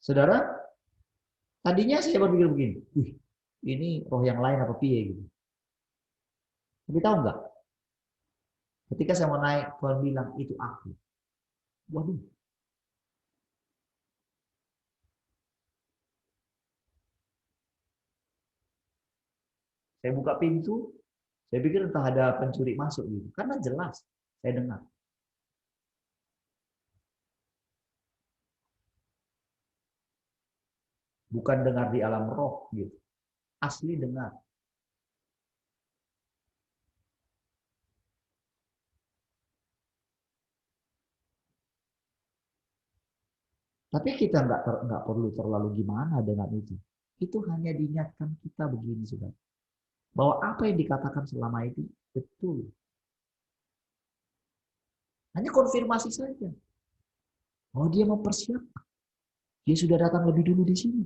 Saudara, tadinya saya berpikir begini, wih, ini roh yang lain apa piye gitu. Tapi tahu nggak? Ketika saya mau naik, Tuhan bilang, itu aku. Waduh. Saya buka pintu, saya pikir entah ada pencuri masuk gitu. Karena jelas, saya dengar. Bukan dengar di alam roh gitu. Asli dengar. Tapi kita nggak perlu terlalu gimana dengan itu. Itu hanya diingatkan kita begini sudah. Bahwa apa yang dikatakan selama itu betul. Hanya konfirmasi saja. Oh dia mempersiapkan. Dia sudah datang lebih dulu di sini.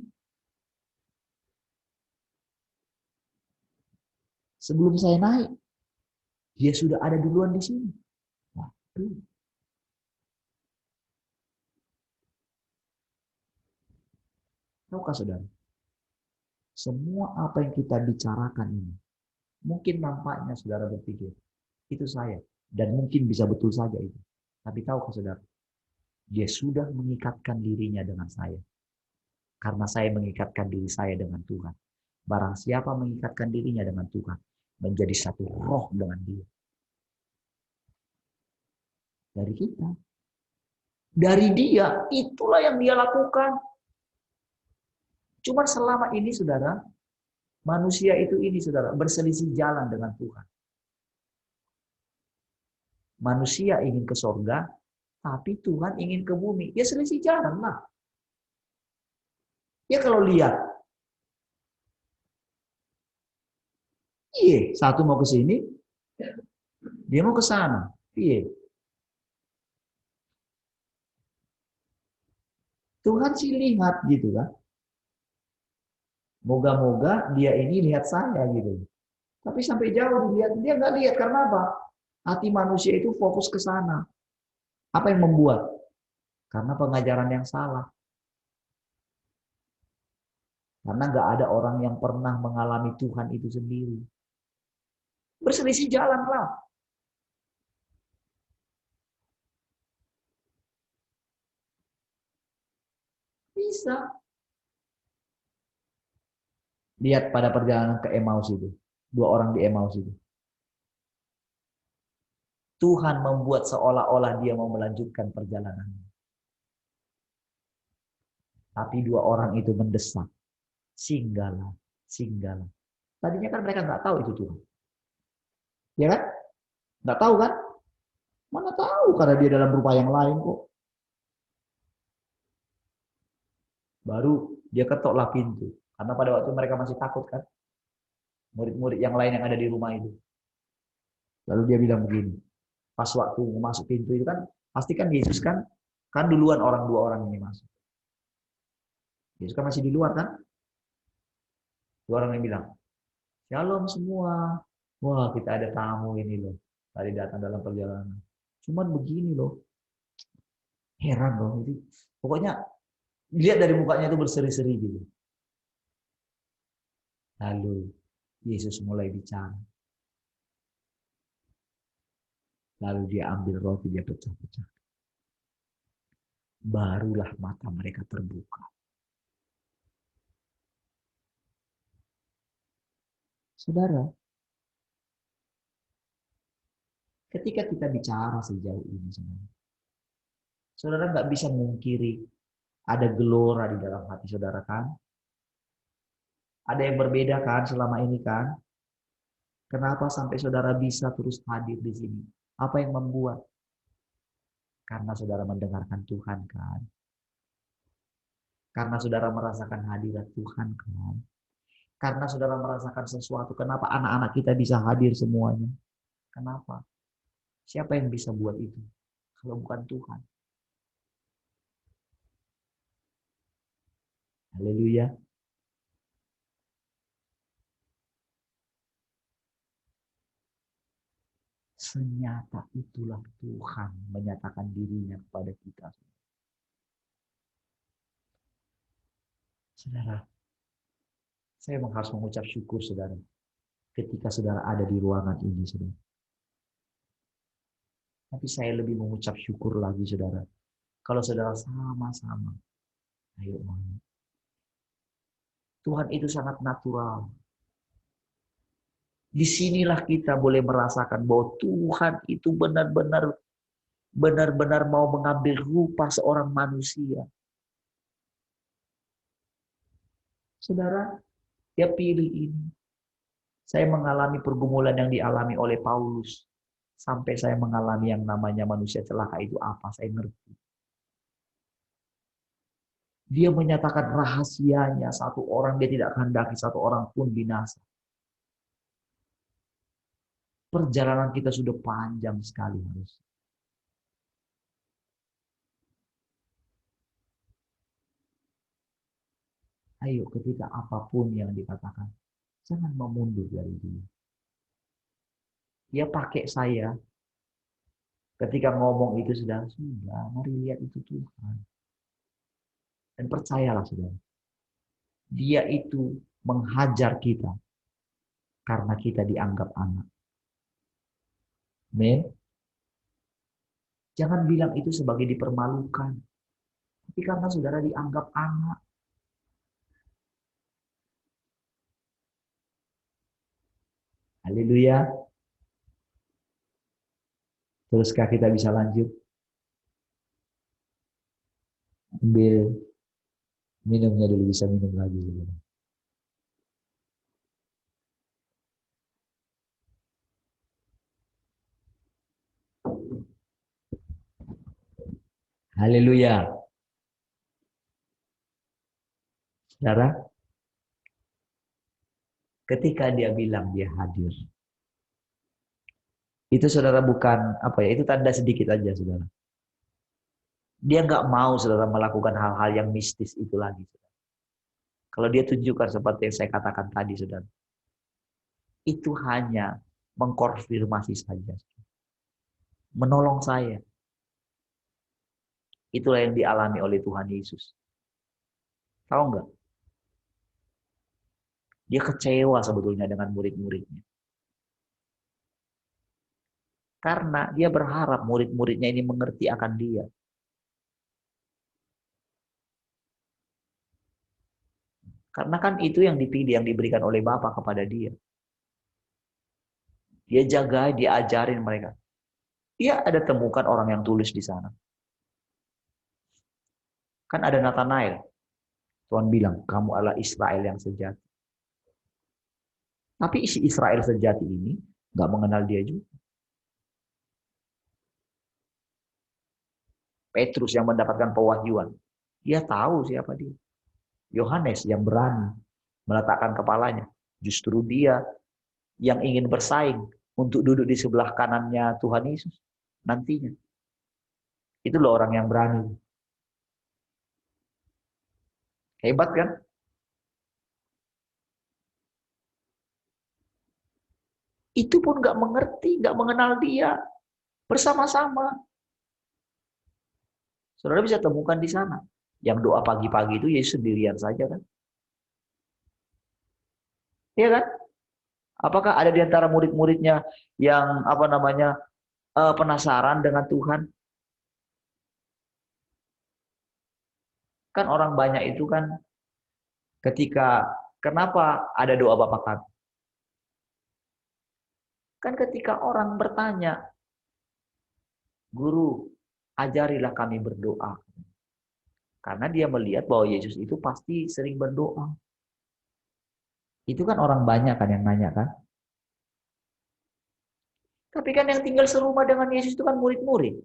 Sebelum saya naik, dia sudah ada duluan di sini. Waduh. Tahukah saudara? Semua apa yang kita bicarakan ini, mungkin nampaknya saudara berpikir, itu saya. Dan mungkin bisa betul saja itu. Tapi tahukah saudara? Dia sudah mengikatkan dirinya dengan saya. Karena saya mengikatkan diri saya dengan Tuhan. Barang siapa mengikatkan dirinya dengan Tuhan, menjadi satu roh dengan dia. Dari kita. Dari dia, itulah yang dia lakukan. Cuma selama ini, saudara, manusia itu ini, saudara, berselisih jalan dengan Tuhan. Manusia ingin ke sorga, tapi Tuhan ingin ke bumi. Ya selisih jalan lah. Ya kalau lihat, iya, satu mau ke sini, dia mau ke sana. Iya. Tuhan sih lihat gitu kan. Moga-moga dia ini lihat saya gitu. Tapi sampai jauh dilihat, dia nggak lihat karena apa? Hati manusia itu fokus ke sana. Apa yang membuat? Karena pengajaran yang salah. Karena nggak ada orang yang pernah mengalami Tuhan itu sendiri. Berselisih jalan lah. Bisa. Lihat pada perjalanan ke Emmaus itu. 2 orang di Emmaus itu. Tuhan membuat seolah-olah dia mau melanjutkan perjalanan. Tapi 2 orang itu mendesak. Singgahlah, singgahlah. Tadinya kan mereka nggak tahu itu Tuhan. Ya kan? Nggak tahu kan? Mana tahu karena dia dalam rupa yang lain kok. Baru dia ketoklah pintu. Karena pada waktu mereka masih takut kan. Murid-murid yang lain yang ada di rumah itu. Lalu dia bilang begini. Pas waktu masuk pintu itu kan, pasti kan Yesus kan duluan 2 orang ini masuk. Yesus kan masih di luar kan. 2 orang yang bilang, "Shalom semua." Wah, kita ada tamu ini loh. Tadi datang dalam perjalanan. Cuman begini loh. Heran loh. Itu. Pokoknya lihat dari mukanya itu berseri-seri gitu. Lalu Yesus mulai bicara. Lalu dia ambil roti, dia pecah-pecah. Barulah mata mereka terbuka. Saudara, ketika kita bicara sejauh ini, saudara nggak bisa mungkiri ada gelora di dalam hati saudara kan? Ada yang berbeda kan selama ini kan? Kenapa sampai saudara bisa terus hadir di sini? Apa yang membuat? Karena saudara mendengarkan Tuhan kan? Karena saudara merasakan hadirat Tuhan kan? Karena saudara merasakan sesuatu. Kenapa anak-anak kita bisa hadir semuanya? Kenapa? Siapa yang bisa buat itu? Kalau bukan Tuhan. Haleluya. Senyata itulah Tuhan menyatakan dirinya kepada kita. Saudara, saya harus mengucap syukur saudara. Ketika saudara ada di ruangan ini saudara. Tapi saya lebih mengucap syukur lagi saudara. Kalau saudara sama-sama. Ayo mau. Tuhan itu sangat natural. Disinilah kita boleh merasakan bahwa Tuhan itu benar-benar mau mengambil rupa seorang manusia. Saudara, dia pilih ini. Saya mengalami pergumulan yang dialami oleh Paulus. Sampai saya mengalami yang namanya manusia celaka itu apa, saya ngerti. Dia menyatakan rahasianya, satu orang dia tidak kehendaki, satu orang pun binasa. Perjalanan kita sudah panjang sekali harus. Ayo ketika apapun yang dikatakan, jangan memundur dari dia. Dia pakai saya. Ketika ngomong itu sudah, mari lihat itu Tuhan. Dan percayalah saudara. Dia itu menghajar kita. Karena kita dianggap anak. Amin. Jangan bilang itu sebagai dipermalukan. Tapi karena saudara dianggap anak. Haleluya. Teruskah kita bisa lanjut? Ambil minumnya dulu, bisa minum lagi. Haleluya. Saudara, ketika dia bilang dia hadir, itu saudara bukan apa ya? Itu tanda sedikit aja, saudara. Dia nggak mau saudara melakukan hal-hal yang mistis itu lagi. Saudara. Kalau dia tunjukkan seperti yang saya katakan tadi, saudara, itu hanya mengkonfirmasi saja, menolong saya. Itulah yang dialami oleh Tuhan Yesus. Tahu nggak? Dia kecewa sebetulnya dengan murid-muridnya. Karena dia berharap murid-muridnya ini mengerti akan dia. Karena kan itu yang dipilih, yang diberikan oleh Bapa kepada dia. Dia jaga, dia ajarin mereka. Dia ada temukan orang yang tulus di sana. Kan ada Nathanael. Tuhan bilang, kamu adalah Israel yang sejati. Tapi isi Israel sejati ini nggak mengenal dia juga. Petrus yang mendapatkan pewahyuan, dia tahu siapa dia. Yohanes yang berani meletakkan kepalanya. Justru dia yang ingin bersaing untuk duduk di sebelah kanannya Tuhan Yesus nantinya. Itu loh orang yang berani. Hebat kan? Itu pun nggak mengerti, nggak mengenal dia. Bersama-sama. Saudara bisa temukan di sana. Yang doa pagi-pagi itu Yesus sendirian saja kan? Iya kan? Apakah ada di antara murid-muridnya yang penasaran dengan Tuhan? Kan orang banyak itu kan kenapa ada doa Bapa kami? Kan ketika orang bertanya, Guru, ajarilah kami berdoa. Karena dia melihat bahwa Yesus itu pasti sering berdoa. Itu kan orang banyak kan yang nanya kan? Tapi kan yang tinggal serumah dengan Yesus itu kan murid-murid.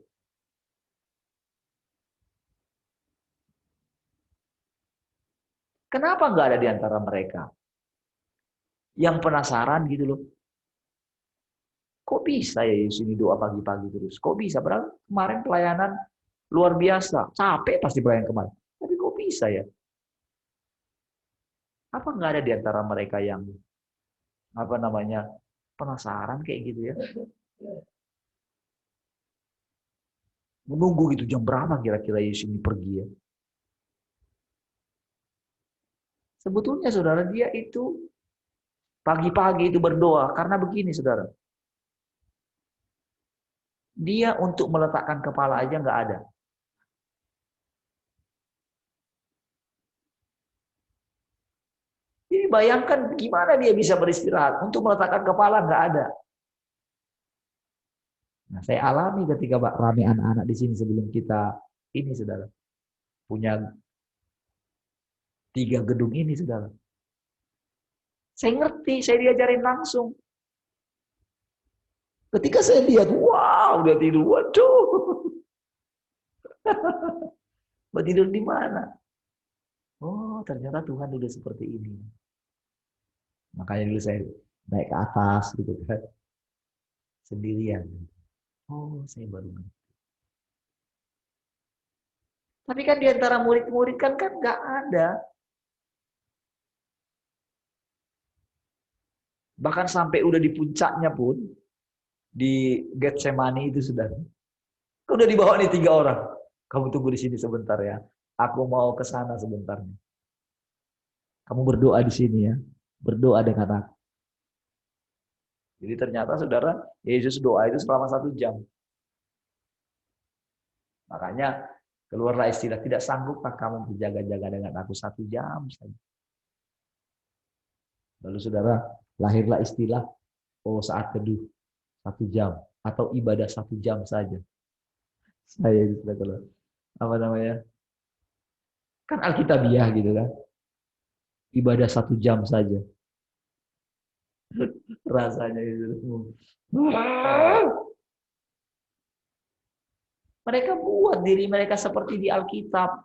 Kenapa nggak ada di antara mereka yang penasaran gitu loh? Kok bisa ya Yesus ini doa pagi-pagi terus? Kok bisa? Padahal kemarin pelayanan luar biasa. Capek pasti pelayanan kemarin. Tapi kok bisa ya? Apa nggak ada di antara mereka yang penasaran kayak gitu ya? Menunggu gitu jam berapa kira-kira Yesus ini pergi ya? Sebetulnya saudara, dia itu pagi-pagi itu berdoa karena begini saudara. Dia untuk meletakkan kepala aja nggak ada. Jadi bayangkan gimana dia bisa beristirahat. Untuk meletakkan kepala nggak ada. Nah, saya alami ketika rame anak-anak di sini sebelum kita ini saudara. Punya 3 gedung ini saudara. Saya ngerti, saya diajarin langsung. Ketika saya lihat, wow, udah tidur, waduh. Mau tidur di mana? Oh, ternyata Tuhan udah seperti ini. Makanya dulu saya naik ke atas gitu kan. Sendirian. Oh, saya baru ngerti. Tapi kan di antara murid-murid kan nggak ada. Bahkan sampai udah di puncaknya pun, di Getsemani itu sudah. Udah dibawa nih 3 orang. Kamu tunggu di sini sebentar ya. Aku mau ke sana sebentar. Kamu berdoa di sini ya. Berdoa dengan aku. Jadi ternyata saudara, Yesus doa itu selama 1 jam. Makanya keluarlah istilah, tidak sanggupkah kamu berjaga-jaga dengan aku 1 jam saja. Lalu saudara, lahirlah istilah, saat teduh 1 jam. Atau ibadah 1 jam saja. Saya istilah kalau kan Alkitabiah gitu kan. Ibadah 1 jam saja. Rasanya itu. Mereka buat diri mereka seperti di Alkitab.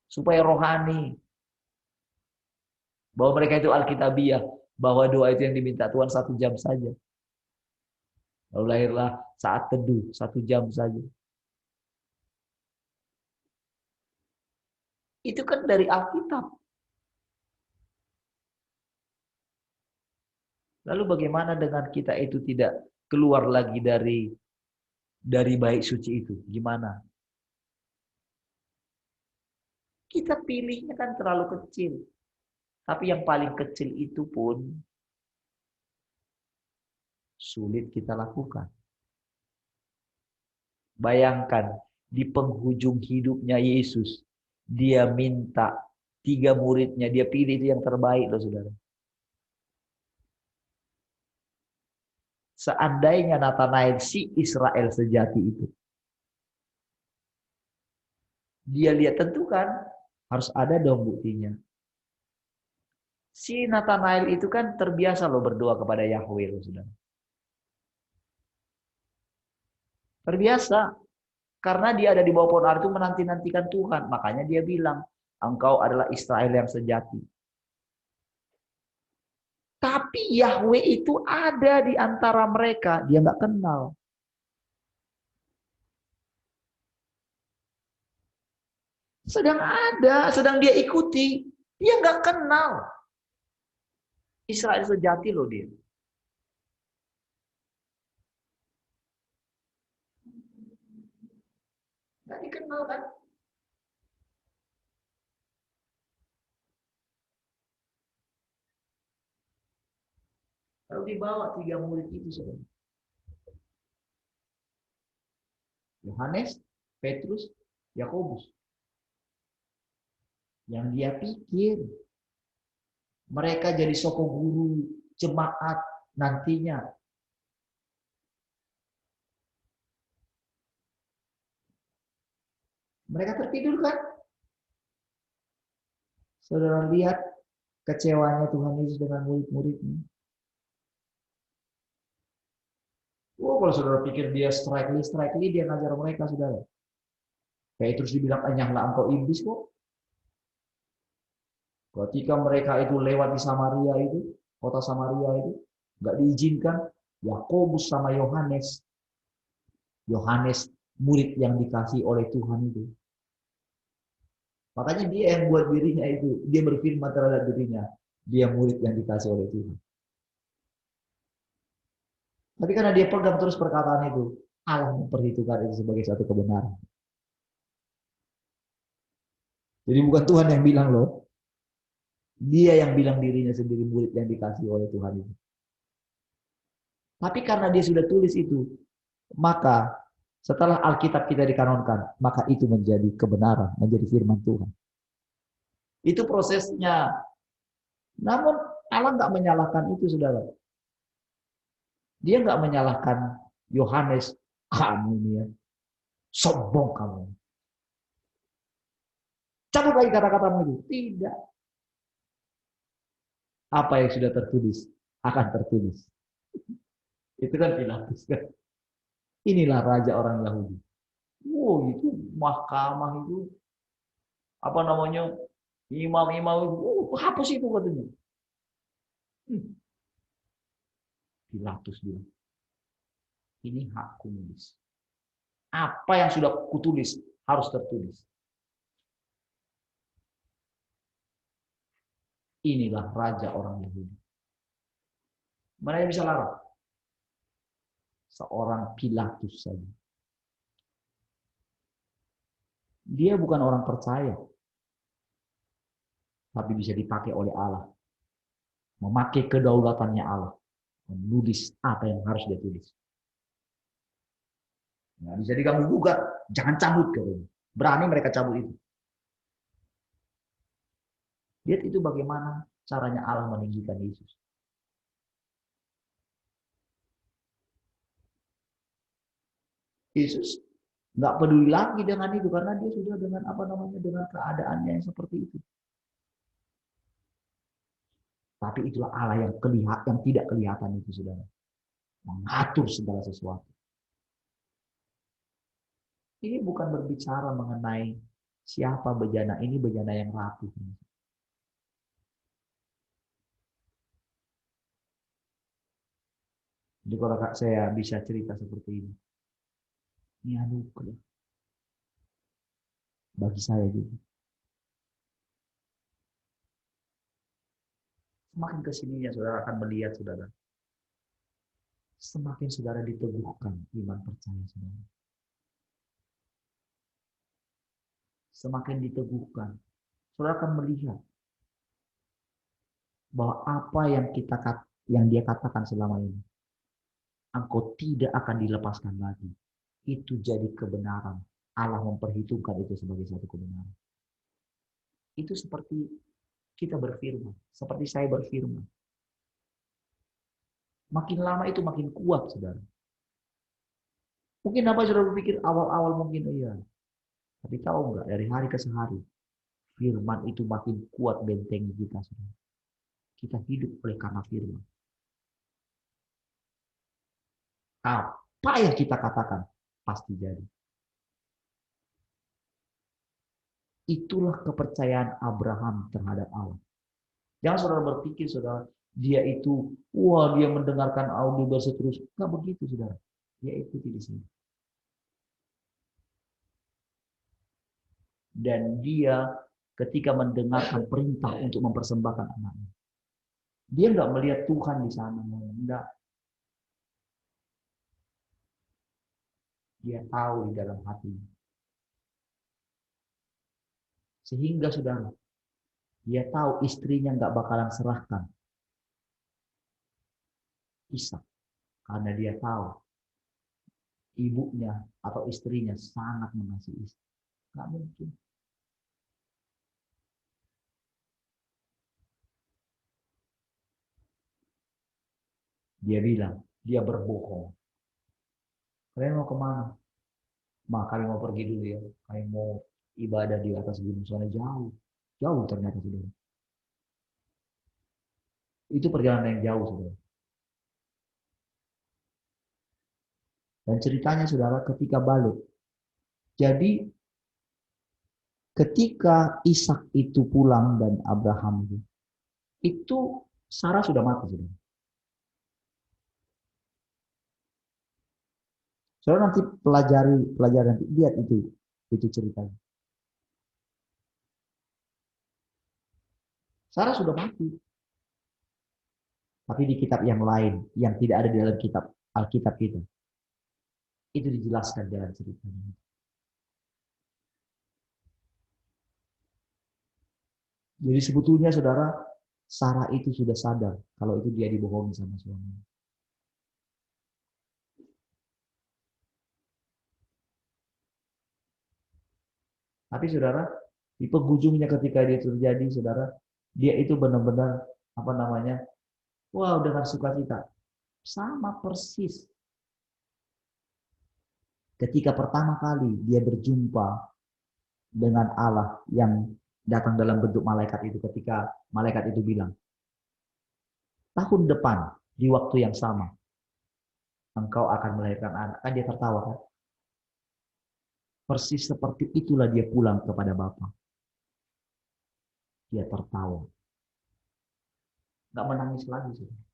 Supaya rohani. Bahwa mereka itu Alkitabiah. Bahwa doa itu yang diminta Tuhan 1 jam saja. Lalu lahirlah saat teduh 1 jam saja. Itu kan dari Alkitab. Lalu bagaimana dengan kita itu tidak keluar lagi dari bait suci itu? Gimana? Kita pilihnya kan terlalu kecil. Tapi yang paling kecil itu pun sulit kita lakukan. Bayangkan di penghujung hidupnya Yesus, dia minta 3 muridnya, dia pilih itu yang terbaik loh saudara. Seandainya Nathanael si Israel sejati itu, dia lihat tentu kan harus ada dong buktinya. Si Nathanael itu kan terbiasa loh berdoa kepada Yahweh loh saudara. Terbiasa. Karena dia ada di bawah pohon ara itu menanti-nantikan Tuhan. Makanya dia bilang, engkau adalah Israel yang sejati. Tapi Yahweh itu ada di antara mereka. Dia nggak kenal. Sedang ada, sedang dia ikuti. Dia nggak kenal. Israel sejati loh dia. Nggak dikenal kan? Lalu dibawa 3 murid itu saudara. Yohanes, Petrus, Yakobus. Yang dia pikir mereka jadi soko guru jemaat nantinya. Mereka tertidur kan? Saudara lihat kecewanya Tuhan Yesus dengan murid-muridnya. Oh, kalau saudara pikir dia strike dia ngajar mereka, saudara. Petrus dibilang, enyahlah engkau iblis kok. Ketika mereka itu lewat di Samaria itu, kota Samaria itu, nggak diizinkan, Yakobus sama Yohanes. Yohanes, murid yang dikasih oleh Tuhan itu. Makanya dia yang buat dirinya itu, dia berfirman terhadap dirinya, dia murid yang dikasih oleh Tuhan. Tapi karena dia pegang terus perkataan itu, Allah memperhitungkan itu sebagai satu kebenaran. Jadi bukan Tuhan yang bilang loh, dia yang bilang dirinya sendiri murid yang dikasih oleh Tuhan itu. Tapi karena dia sudah tulis itu, maka setelah Alkitab kita dikanonkan, maka itu menjadi kebenaran, menjadi firman Tuhan. Itu prosesnya. Namun Allah nggak menyalahkan itu, saudara. Dia nggak menyalahkan Yohanes, kamu ini ya, sombong kamu. Cabut lagi kata-katamu itu. Tidak. Apa yang sudah tertulis akan tertulis. Itu kan Pilatus kan. Inilah raja orang Yahudi. Wow, itu mahkamah itu apa namanya? Imam-imam hapus itu katanya. Pilatus bilang, ini hakku nulis. Apa yang sudah kutulis harus tertulis. Inilah raja orang Yahudi. Mana yang bisa larang? Seorang Pilatus saja. Dia bukan orang percaya. Tapi bisa dipakai oleh Allah. Memakai kedaulatannya Allah. Menulis apa yang harus dia tulis. Nah, bisa diganggu gugat. Jangan cabut. Katanya. Berani mereka cabut itu. Lihat itu bagaimana caranya Allah meninggikan Yesus. Yesus nggak peduli lagi dengan itu karena dia sudah dengan apa namanya dengan keadaannya yang seperti itu. Tapi itulah Allah yang tidak kelihatan itu, saudara, mengatur segala sesuatu. Ini bukan berbicara mengenai siapa bejana ini, bejana yang rapuh. Jadi kalau saya bisa cerita seperti ini anugerah bagi saya juga. Semakin kesininya saudara akan melihat, saudara, semakin saudara diteguhkan iman percaya saudara. Semakin diteguhkan, saudara akan melihat bahwa apa yang dia katakan selama ini, engkau tidak akan dilepaskan lagi. Itu jadi kebenaran. Allah memperhitungkan itu sebagai satu kebenaran. Itu seperti kita berfirman, seperti saya berfirman. Makin lama itu makin kuat, saudara. Mungkin apa saudara berpikir awal-awal mungkin iya. Tapi tahu enggak, dari hari ke hari, firman itu makin kuat bentengi kita, saudara. Kita hidup oleh karena firman. Apa yang kita katakan, pasti jadi. Itulah kepercayaan Abraham terhadap Allah. Jangan saudara berpikir, saudara, dia itu, wah dia mendengarkan audio bahasa terus. Enggak begitu, saudara. Dia ikuti di sini. Dan dia ketika mendengarkan perintah untuk mempersembahkan anaknya, dia enggak melihat Tuhan di sana. Enggak. Dia tahu di dalam hatinya. Sehingga saudara, dia tahu istrinya nggak bakalan serahkan Ishak. Karena dia tahu ibunya atau istrinya sangat mengasihi Ishak. Nggak mungkin. Dia bilang, dia berbohong. Kalian mau kemana? Kalian mau pergi dulu ya. Kalian mau ibadah di atas gunung. Soalnya jauh. Jauh ternyata, saudara. Itu perjalanan yang jauh, saudara. Dan ceritanya, saudara, ketika balik. Jadi, ketika Ishak itu pulang dan Abraham itu Sarah sudah mati, saudara. Saudara nanti pelajari nanti lihat itu ceritanya. Sarah sudah mati. Tapi di kitab yang lain yang tidak ada di dalam kitab Alkitab kita, itu dijelaskan dalam ceritanya. Jadi sebetulnya saudara, Sarah itu sudah sadar kalau itu dia dibohongi sama suaminya. Tapi saudara, di penghujungnya ketika dia terjadi, saudara, dia itu benar-benar wow, dengan sukacita. Sama persis. Ketika pertama kali dia berjumpa dengan Allah yang datang dalam bentuk malaikat itu, ketika malaikat itu bilang, tahun depan di waktu yang sama engkau akan melahirkan anak. Kan dia tertawa kan? Persis seperti itulah dia pulang kepada Bapa. Dia tertawa. Nggak menangis lagi. Saudara.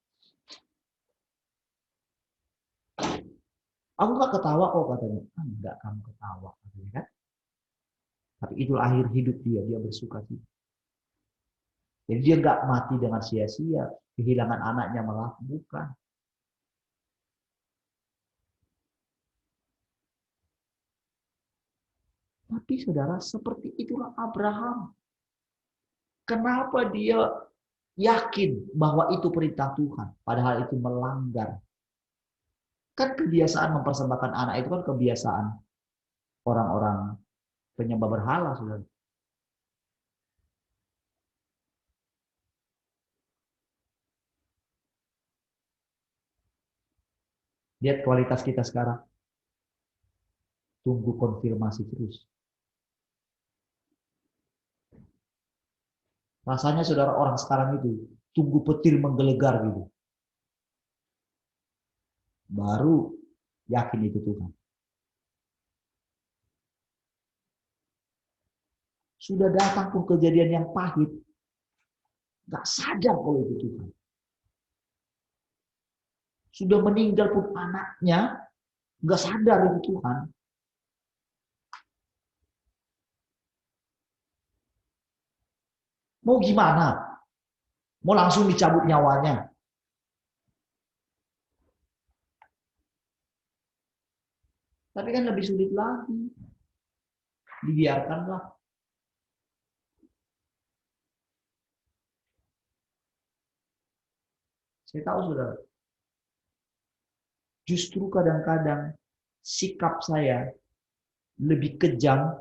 Aku nggak ketawa kok katanya. Enggak, kamu ketawa katanya kan. Tapi itulah akhir hidup dia bersuka cita. Jadi dia nggak mati dengan sia-sia, kehilangan anaknya malah bukan. Tapi saudara, seperti itulah Abraham. Kenapa dia yakin bahwa itu perintah Tuhan, padahal itu melanggar. Kan kebiasaan mempersembahkan anak itu kan kebiasaan orang-orang penyembah berhala, saudara. Lihat kualitas kita sekarang. Tunggu konfirmasi terus. Rasanya saudara orang sekarang itu tunggu petir menggelegar gitu. Baru yakin itu Tuhan. Sudah datang pun kejadian yang pahit. Gak sadar kalau itu Tuhan. Sudah meninggal pun anaknya, gak sadar itu Tuhan. Mau gimana? Mau langsung dicabut nyawanya? Tapi kan lebih sulit lagi. Dibiarkanlah. Saya tahu saudara, justru kadang-kadang sikap saya lebih kejam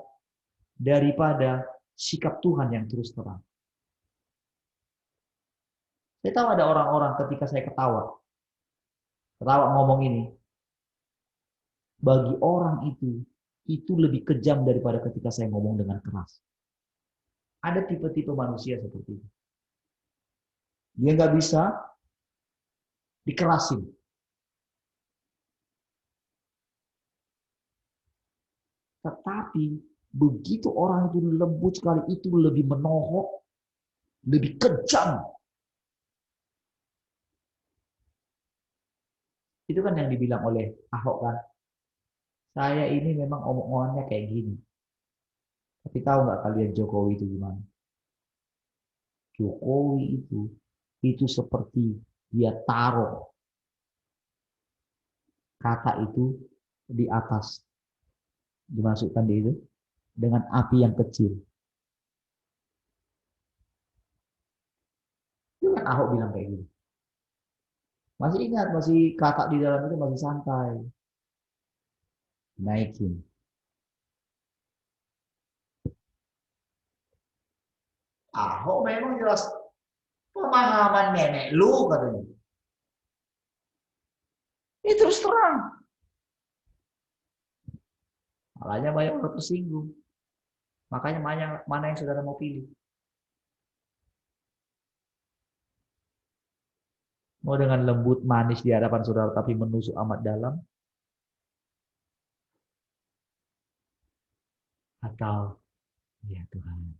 daripada sikap Tuhan yang terus terang. Saya tahu ada orang-orang ketika saya ketawa ngomong ini, bagi orang itu lebih kejam daripada ketika saya ngomong dengan keras. Ada tipe-tipe manusia seperti itu. Dia nggak bisa dikerasin. Tetapi begitu orang itu lembut sekali, itu lebih menohok, lebih kejam. Itu kan yang dibilang oleh Ahok kan. Saya ini memang omong-omongannya kayak gini. Tapi tahu nggak kalian Jokowi itu gimana? Jokowi itu seperti dia taruh kata itu di atas, dimasukkan di itu dengan api yang kecil. Itu kan Ahok bilang kayak gitu. Masih ingat, masih kata di dalam itu masih santai. Naikin. Ahok memang jelas pemahaman nenek lu katanya. Ini terus terang. Malahnya banyak orang tersinggung. Makanya mana yang saudara mau pilih? Mau dengan lembut manis di hadapan saudara tapi menusuk amat dalam? Atau, ya Tuhan,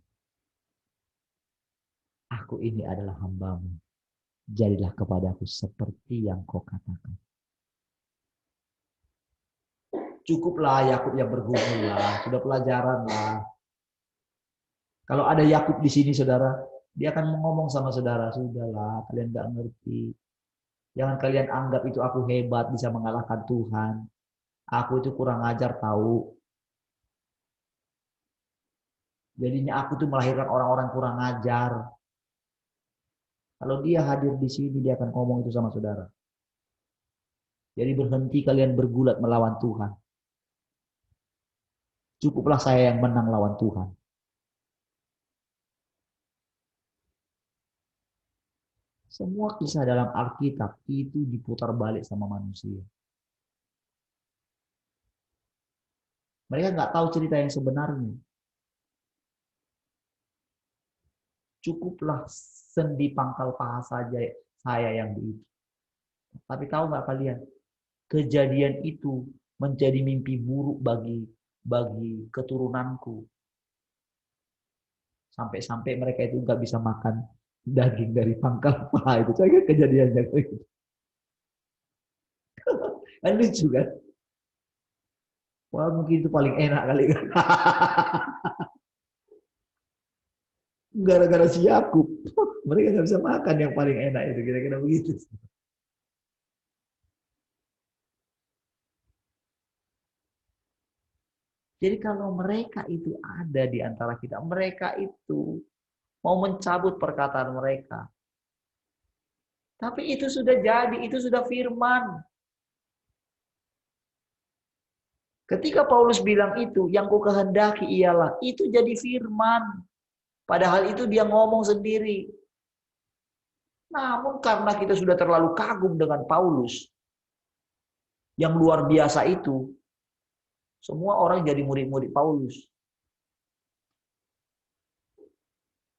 aku ini adalah hamba-Mu. Jadilah kepadaku seperti yang Kau katakan. Cukuplah Yakub yang bergumul lah, sudah pelajaran lah. Kalau ada Yakub di sini saudara, dia akan ngomong sama saudara, sudahlah, kalian nggak ngerti. Jangan kalian anggap itu aku hebat bisa mengalahkan Tuhan. Aku itu kurang ajar tahu. Jadinya aku tuh melahirkan orang-orang kurang ajar. Kalau dia hadir di sini, dia akan ngomong itu sama saudara. Jadi berhenti kalian bergulat melawan Tuhan. Cukuplah saya yang menang lawan Tuhan. Semua kisah dalam Alkitab itu diputar balik sama manusia. Mereka nggak tahu cerita yang sebenarnya. Cukuplah sendi pangkal paha saja saya yang diikat. Tapi tahu nggak kalian? Kejadian itu menjadi mimpi buruk bagi keturunanku. Sampai-sampai mereka itu nggak bisa makan daging dari pangkal paha itu. Saya kejadiannya itu. Kan lucu kan? Wah mungkin itu paling enak kali kan. Gara-gara si Yakub, mereka nggak bisa makan yang paling enak itu, kira-kira begitu. Jadi kalau mereka itu ada di antara kita, mereka itu mau mencabut perkataan mereka. Tapi itu sudah jadi, itu sudah firman. Ketika Paulus bilang itu, yang ku kehendaki ialah, itu jadi firman. Padahal itu dia ngomong sendiri. Namun karena kita sudah terlalu kagum dengan Paulus, yang luar biasa itu, semua orang jadi murid-murid Paulus.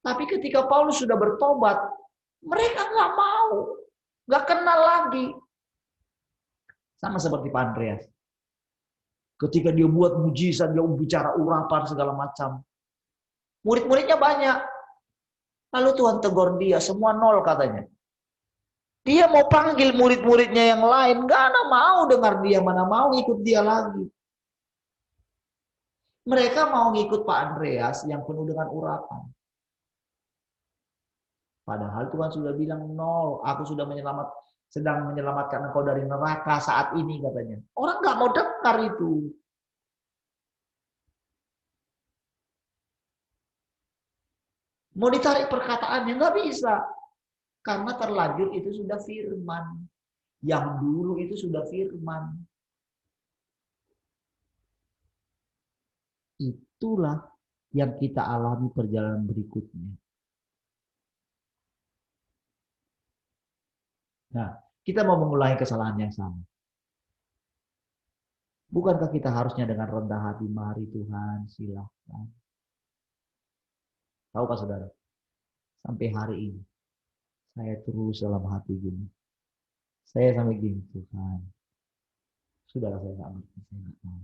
Tapi ketika Paulus sudah bertobat, mereka nggak mau, nggak kenal lagi. Sama seperti Pak Andreas. Ketika dia buat mujizat, dia bicara urapan segala macam. Murid-muridnya banyak. Lalu Tuhan tegur dia, semua nol katanya. Dia mau panggil murid-muridnya yang lain, gak ada mau dengar dia, mana mau ikut dia lagi. Mereka mau ngikut Pak Andreas yang penuh dengan urapan. Padahal Tuhan sudah bilang nol, aku sudah sedang menyelamatkan engkau dari neraka saat ini katanya. Orang gak mau dengar itu. Mau ditarik perkataannya nggak bisa. Karena terlanjur itu sudah firman. Yang dulu itu sudah firman. Itulah yang kita alami perjalanan berikutnya. Nah, kita mau mengulangi kesalahan yang sama. Bukankah kita harusnya dengan rendah hati, mari Tuhan, silakan. Tahukah saudara? Sampai hari ini, saya terus dalam hati gini. Saya sampai gini, Tuhan. Saudara, saya nggak ngerti, saya nggak tahu.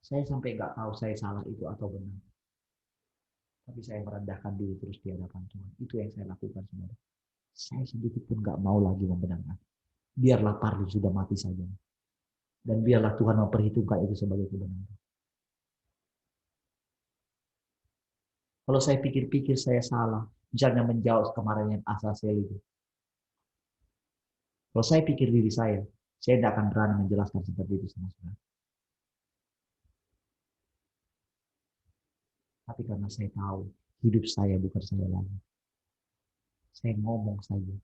Saya sampai nggak tahu saya salah itu atau benar. Tapi saya merendahkan diri terus di hadapan Tuhan. Itu yang saya lakukan, saudara. Saya sedikit pun nggak mau lagi membenarkan. Biarlah Parli sudah mati saja. Dan biarlah Tuhan memperhitungkan itu sebagai kebenaran. Kalau saya pikir-pikir saya salah, misalnya menjawab kemarin yang Asasel itu. Kalau saya pikir diri saya tidak akan berani menjelaskan seperti itu sama saudara. Tapi karena saya tahu hidup saya bukan saya lagi. Saya ngomong saja.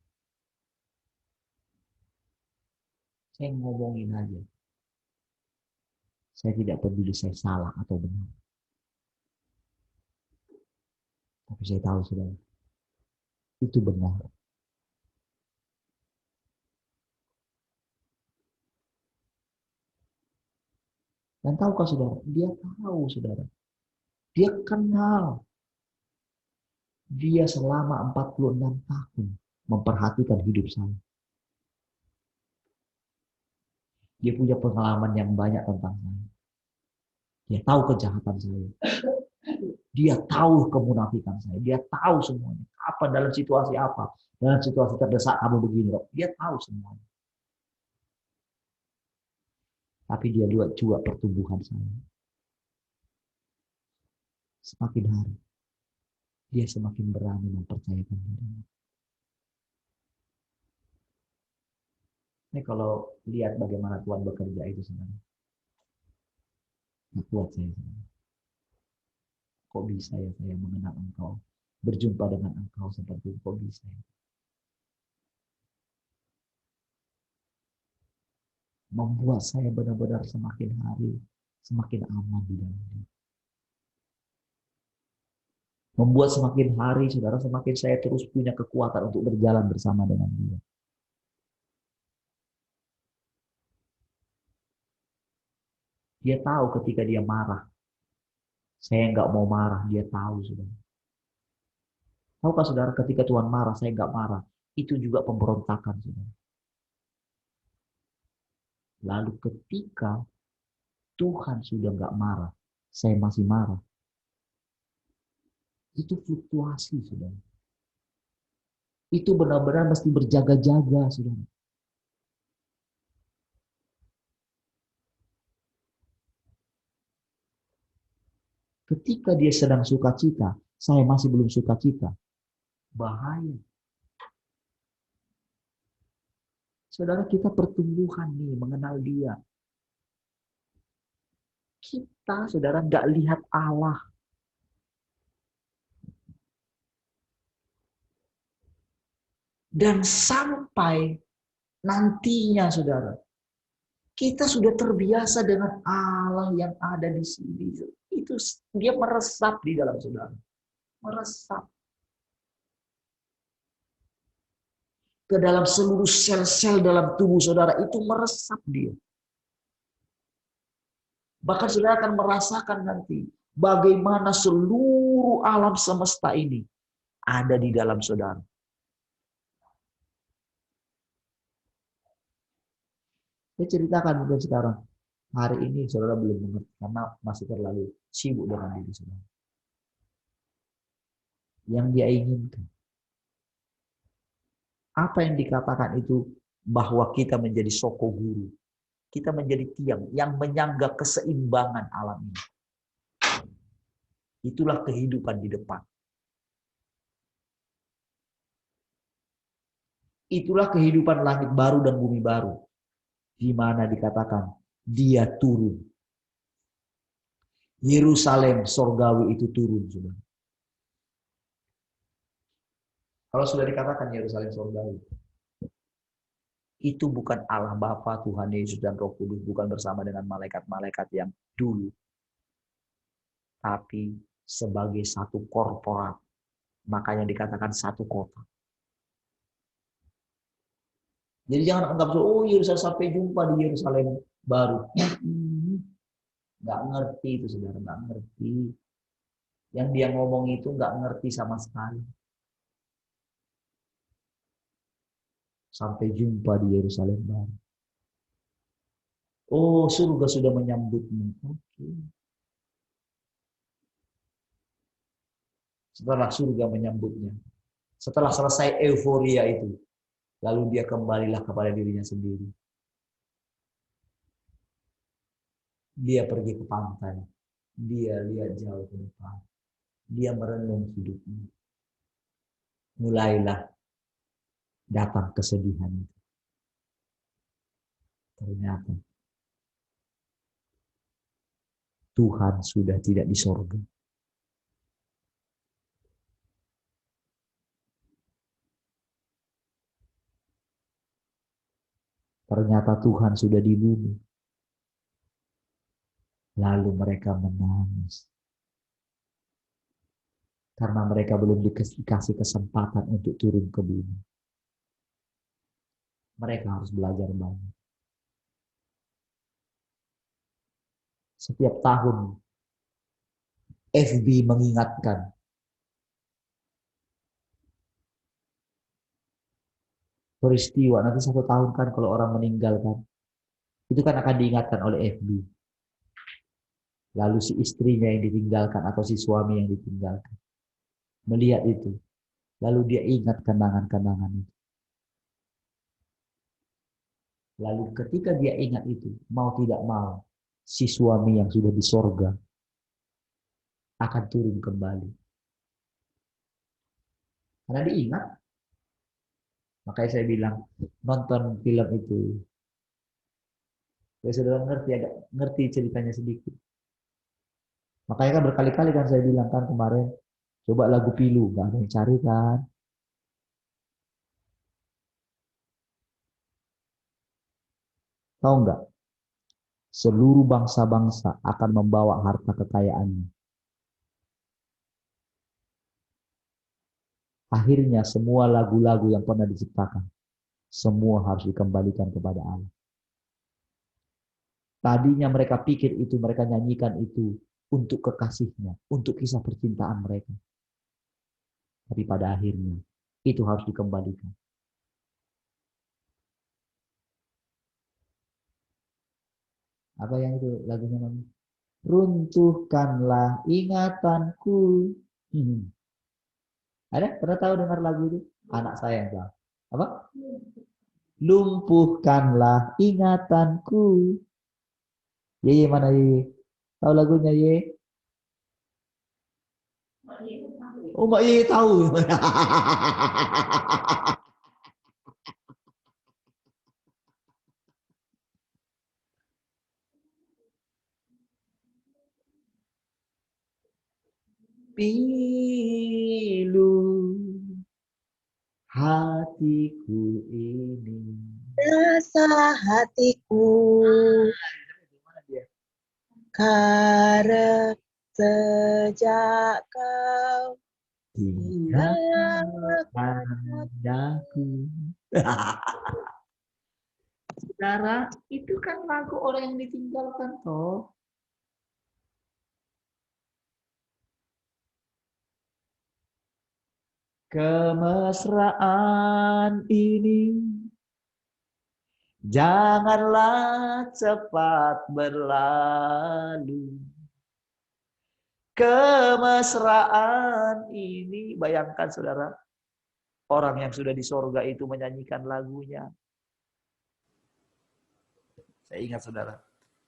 Saya ngomongin aja. Saya tidak peduli saya salah atau benar. Tapi saya tahu, saudara, itu benar. Dan tahukah saudara, dia tahu, saudara. Dia kenal. Dia selama 46 tahun memperhatikan hidup saya. Dia punya pengalaman yang banyak tentang saya. Dia tahu kejahatan saya. Dia tahu kemunafikan saya. Dia tahu semuanya. Apa dalam situasi apa. Dalam situasi terdesak kamu begini. Dia tahu semuanya. Tapi dia juga pertumbuhan saya. Semakin hari, dia semakin berani mempercayakan dirinya. Ini kalau lihat bagaimana Tuhan bekerja itu sebenarnya. Nggak kuat saya sebenarnya. Kok bisa ya saya mengenal engkau, berjumpa dengan engkau seperti itu, kok bisa ya? Membuat saya benar-benar semakin hari, semakin aman di dalamnya. Membuat semakin hari, saudara, semakin saya terus punya kekuatan untuk berjalan bersama dengan dia. Dia tahu ketika dia marah. Saya nggak mau marah, dia tahu, saudara. Tahukah saudara, ketika Tuhan marah, saya nggak marah. Itu juga pemberontakan, saudara. Lalu ketika Tuhan sudah nggak marah, saya masih marah. Itu fluktuasi, saudara. Itu benar-benar mesti berjaga-jaga, saudara. Ketika dia sedang sukacita, saya masih belum sukacita. Bahaya. Saudara, kita pertumbuhan nih, mengenal dia. Kita, saudara, nggak lihat Allah. Dan sampai nantinya, saudara, kita sudah terbiasa dengan Allah yang ada di sini. Itu dia meresap di dalam saudara. Meresap. Ke dalam seluruh sel-sel dalam tubuh saudara, itu meresap dia. Bahkan saudara akan merasakan nanti bagaimana seluruh alam semesta ini ada di dalam saudara. Saya ceritakan mungkin sekarang. Hari ini saudara belum mengerti karena masih terlalu sibuk dengan diri saudara. Yang dia inginkan. Apa yang dikatakan itu bahwa kita menjadi soko guru. Kita menjadi tiang yang menyangga keseimbangan alam ini. Itulah kehidupan di depan. Itulah kehidupan langit baru dan bumi baru. Di mana dikatakan dia turun. Yerusalem sorgawi itu turun, saudara. Kalau sudah dikatakan Yerusalem surgawi, itu bukan Allah Bapa, Tuhan Yesus dan Roh Kudus, bukan bersama dengan malaikat-malaikat yang dulu, tapi sebagai satu korporat. Makanya dikatakan satu kota. Jadi jangan anggap oh Yerusalem sampai jumpa di Yerusalem baru. Nggak ngerti itu saudara, nggak ngerti. Yang dia ngomong itu nggak ngerti sama sekali. Sampai jumpa di Yerusalem baru. Oh, surga sudah menyambutmu. Oke. Setelah surga menyambutnya, setelah selesai euforia itu, lalu dia kembalilah kepada dirinya sendiri. Dia pergi ke pantai. Dia lihat jauh ke depan. Dia merenung hidupnya. Mulailah datang kesedihan itu. Ternyata Tuhan sudah tidak di sorga. Ternyata Tuhan sudah di bumi. Lalu mereka menangis. Karena mereka belum dikasih kesempatan untuk turun ke bumi. Mereka harus belajar banyak. Setiap tahun FB mengingatkan peristiwa, nanti 1 tahun kan kalau orang meninggal kan, itu kan akan diingatkan oleh FB. Lalu si istrinya yang ditinggalkan atau si suami yang ditinggalkan melihat itu, lalu dia ingat kenangan-kenangan itu. Lalu ketika dia ingat itu, mau tidak mau, si suami yang sudah di sorga akan turun kembali. Karena diingat. Makanya saya bilang, nonton film itu. Saya sudah ngerti ceritanya sedikit. Makanya kan berkali-kali kan saya bilang kan kemarin, coba lagu Pilu, nggak ada yang cari kan. Tahu nggak? Seluruh bangsa-bangsa akan membawa harta kekayaannya. Akhirnya semua lagu-lagu yang pernah diciptakan, semua harus dikembalikan kepada Allah. Tadinya mereka pikir itu, mereka nyanyikan itu untuk kekasihnya, untuk kisah percintaan mereka. Tapi pada akhirnya, itu harus dikembalikan. Apa yang itu lagunya namanya? Runtuhkanlah ingatanku. Ada? Pernah tahu dengar lagu itu? Anak saya yang tahu. Apa? Lumpuhkanlah ingatanku. Ye mana ye? Tahu lagunya ye? Oh, Mbak Ye tahu. Pilu hatiku ini.
Rasa hatiku karena sejak kau
tinggalkan aku. Saudara, itu kan lagu orang yang ditinggalkan toh. Kemesraan ini janganlah cepat berlalu. Kemesraan ini, bayangkan saudara, orang yang sudah di sorga itu menyanyikan lagunya. Saya ingat saudara.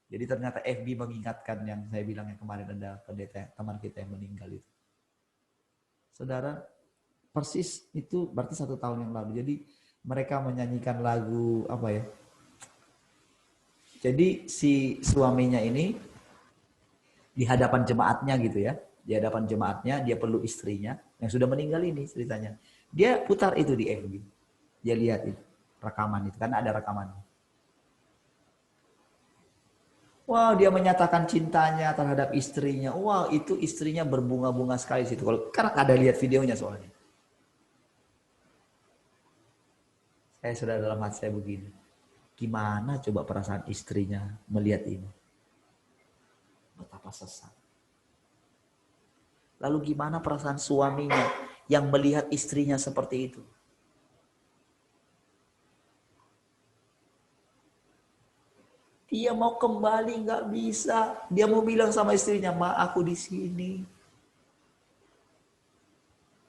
Jadi ternyata FB mengingatkan yang saya bilang yang kemarin ada pendeta teman kita yang meninggal itu. Saudara, persis itu berarti 1 tahun yang lalu. Jadi mereka menyanyikan lagu apa ya? Jadi si suaminya ini di hadapan jemaatnya gitu ya. Di hadapan jemaatnya dia perlu istrinya yang sudah meninggal ini ceritanya. Dia putar itu di FB. Dia lihat itu, rekaman itu, karena ada rekaman. Wow, dia menyatakan cintanya terhadap istrinya. Wow, itu istrinya berbunga-bunga sekali situ. Kalau karena ada lihat videonya soalnya. Saya sudah dalam hati saya begini. Gimana coba perasaan istrinya melihat ini? Betapa sesat. Lalu gimana perasaan suaminya yang melihat istrinya seperti itu? Dia mau kembali nggak bisa. Dia mau bilang sama istrinya, "Ma, aku di sini."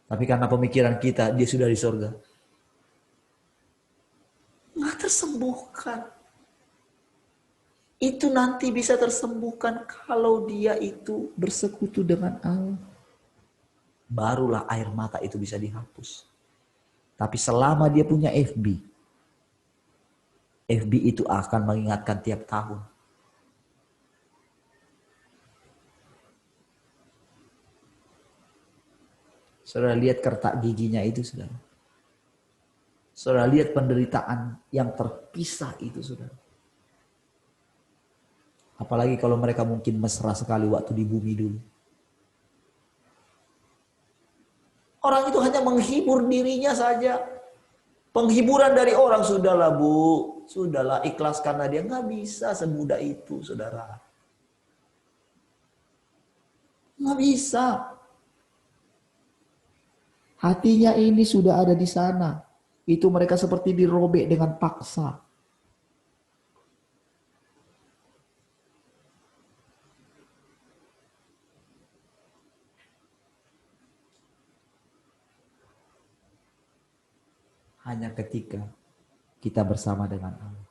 Tapi karena pemikiran kita, dia sudah di surga. Nggak tersembuhkan. Itu nanti bisa tersembuhkan kalau dia itu bersekutu dengan Allah. Barulah air mata itu bisa dihapus. Tapi selama dia punya FB itu akan mengingatkan tiap tahun. Saudara lihat kertak giginya itu, saudara. Saudara lihat penderitaan yang terpisah itu, saudara. Apalagi kalau mereka mungkin mesra sekali waktu di bumi dulu. Orang itu hanya menghibur dirinya saja. Penghiburan dari orang, sudahlah Bu, sudahlah ikhlaskanlah dia. Nggak bisa semudah itu, saudara. Nggak bisa. Hatinya ini sudah ada di sana. Itu mereka seperti dirobek dengan paksa. Hanya ketika kita bersama dengan Allah.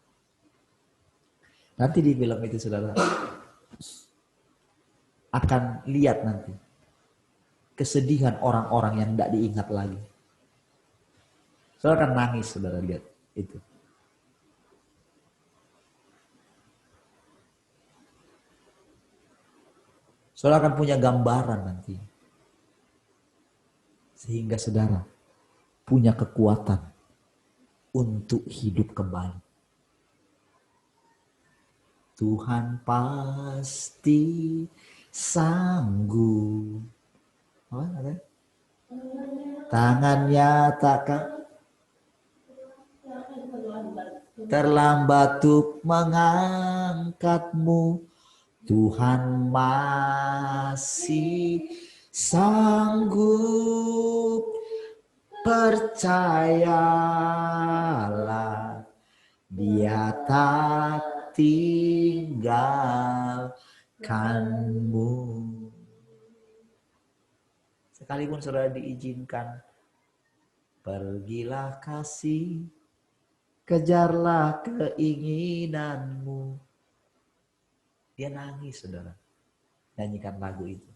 Nanti di film itu, saudara, akan lihat nanti kesedihan orang-orang yang tidak diingat lagi. Saudara akan nangis, saudara lihat itu. Saudara akan punya gambaran nanti. Sehingga saudara punya kekuatan untuk hidup kembali. Tuhan pasti sanggup. Apa? Tangannya takkan terlambat untuk mengangkatmu. Tuhan masih sanggup. Percayalah, Dia tak tinggalkanmu. Sekalipun saudara diizinkan, pergilah kasih, kejarlah keinginanmu. Dia nangis, saudara. Nyanyikan lagu itu.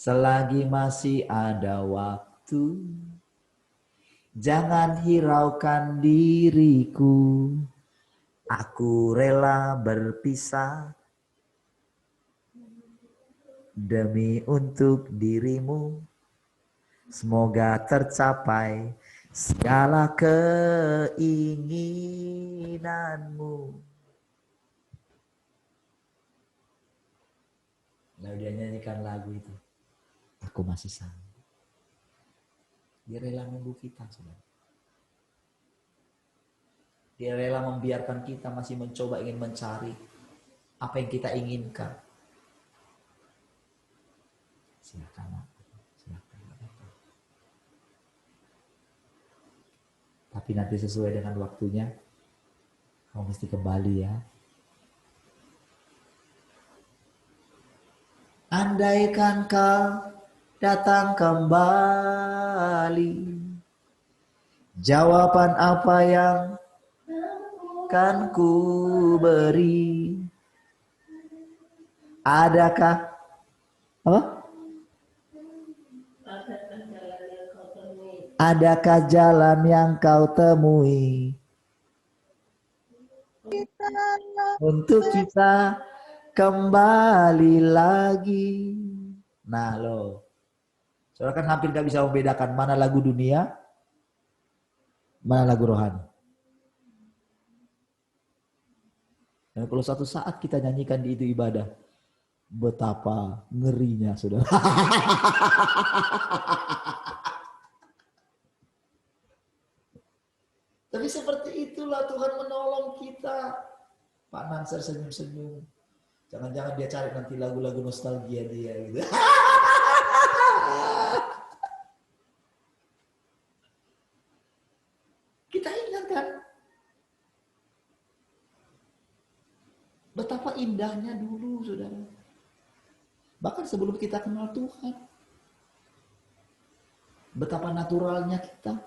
Selagi masih ada waktu, jangan hiraukan diriku. Aku rela berpisah demi untuk dirimu. Semoga tercapai segala keinginanmu. Lalu dia nyanyikan lagu itu. Aku masih sanggup. Dia rela nunggu kita, saudara. Dia rela membiarkan kita masih mencoba ingin mencari apa yang kita inginkan. Silakan. Tapi nanti sesuai dengan waktunya, kamu mesti kembali ya. Andaikan kau datang kembali, jawaban apa yang kan ku beri? Adakah apa? Adakah jalan yang kau temui untuk kita kembali lagi? Nah lo, Saudara kan hampir nggak bisa membedakan mana lagu dunia, mana lagu rohani. Dan kalau suatu saat kita nyanyikan di itu ibadah, betapa ngerinya saudara. Tapi seperti itulah Tuhan menolong kita. Pak Nansar senyum-senyum. Jangan-jangan dia cari nanti lagu-lagu nostalgia dia gitu. Kita ingat kan? Betapa indahnya dulu, saudara. Bahkan sebelum kita kenal Tuhan. Betapa naturalnya kita.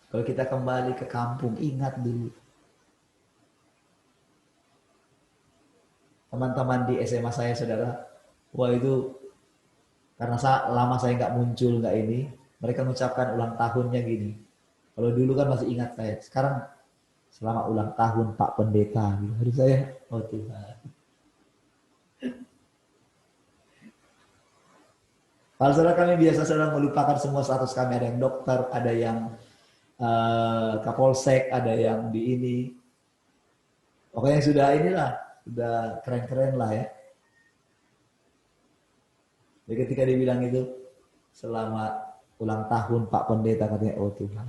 Kalau kita kembali ke kampung, ingat dulu. Teman-teman di SMA saya, saudara. Wah itu, karena lama saya nggak muncul, nggak ini. Mereka mengucapkan ulang tahunnya gini. Kalau dulu kan masih ingat saya. Sekarang selama ulang tahun Pak Pendeta. Gitu. Hari saya, oh Tuhan. Kalau saudara kami biasa saudara melupakan semua status kami. Ada yang dokter, ada yang Kapolsek, ada yang di ini. Pokoknya sudah inilah, sudah keren-keren lah ya. Jadi ketika dibilang itu, selamat ulang tahun Pak Pendeta, katanya, oh Tuhan.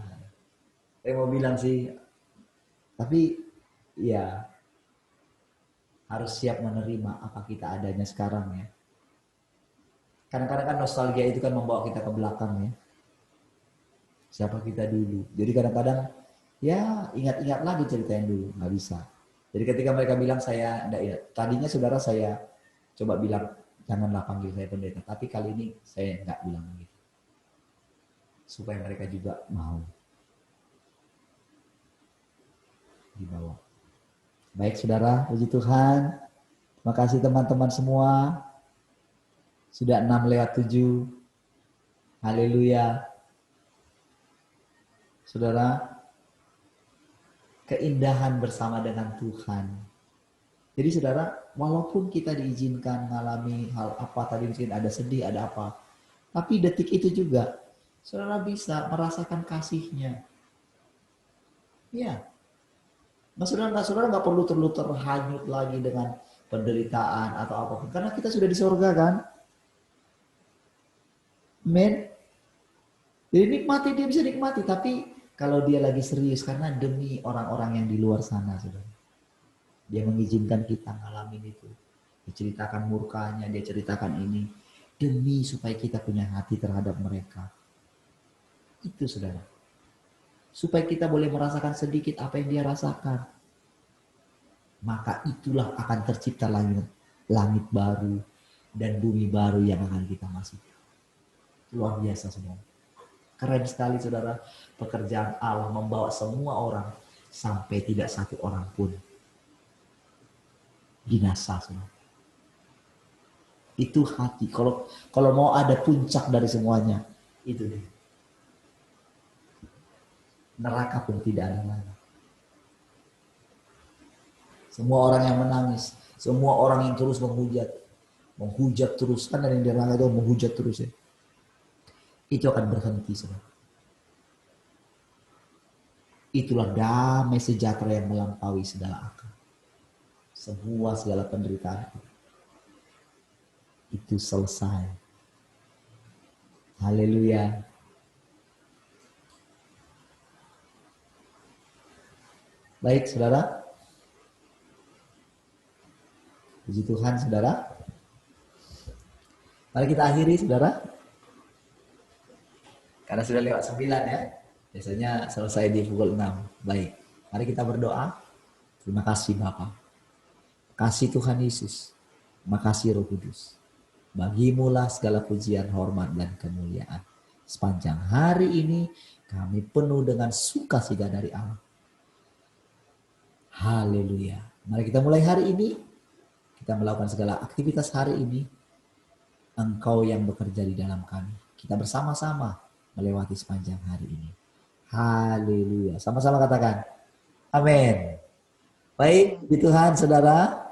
Saya mau bilang sih, tapi ya harus siap menerima apa kita adanya sekarang ya. Kadang-kadang kan nostalgia itu kan membawa kita ke belakang ya. Siapa kita dulu. Jadi kadang-kadang ya ingat-ingat lagi cerita yang dulu. Nggak bisa. Jadi ketika mereka bilang saya enggak ingat. Tadinya saudara saya coba bilang janganlah panggil saya pendeta. Tapi kali ini saya enggak bilang begitu. Supaya mereka juga mau dibawa. Baik saudara, puji Tuhan. Terima kasih teman-teman semua. Sudah 6:07. Haleluya. Saudara, keindahan bersama dengan Tuhan. Jadi saudara, walaupun kita diizinkan mengalami hal apa, tadi mungkin ada sedih, ada apa. Tapi detik itu juga, saudara bisa merasakan kasihnya. Ya. Nah saudara nggak perlu terhanyut lagi dengan penderitaan atau apapun. Karena kita sudah di sorga kan. Amen. Jadi nikmati, dia bisa nikmati. Tapi kalau dia lagi serius, karena demi orang-orang yang di luar sana, saudara. Dia mengizinkan kita ngalamin itu. Diceritakan murkanya, dia ceritakan ini. Demi supaya kita punya hati terhadap mereka. Itu saudara. Supaya kita boleh merasakan sedikit apa yang dia rasakan. Maka itulah akan tercipta langit baru dan bumi baru yang akan kita masuki. Luar biasa semua. Keren sekali saudara, pekerjaan Allah membawa semua orang sampai tidak satu orang pun binasa semua. Itu hati. Kalau mau ada puncak dari semuanya, itu dia. Neraka pun tidak ada lagi. Semua orang yang menangis, semua orang yang terus menghujat terus, kan dari neraka itu menghujat terus ya. Itu akan berhenti saudara. Itulah damai sejahtera yang melampaui segala akal. Segala penderitaan itu selesai. Haleluya. Baik saudara. Puji Tuhan saudara. Mari kita akhiri saudara. Karena sudah lewat 9 ya. Biasanya selesai di pukul 6. Baik. Mari kita berdoa. Terima kasih Bapa. Kasih Tuhan Yesus. Makasih Roh Kudus. Bagimulah segala pujian, hormat, dan kemuliaan. Sepanjang hari ini kami penuh dengan sukacita dari Allah. Haleluya. Mari kita mulai hari ini. Kita melakukan segala aktivitas hari ini. Engkau yang bekerja di dalam kami. Kita bersama-sama melewati sepanjang hari ini. Haleluya. Sama-sama katakan. Amin. Baik, di Tuhan saudara.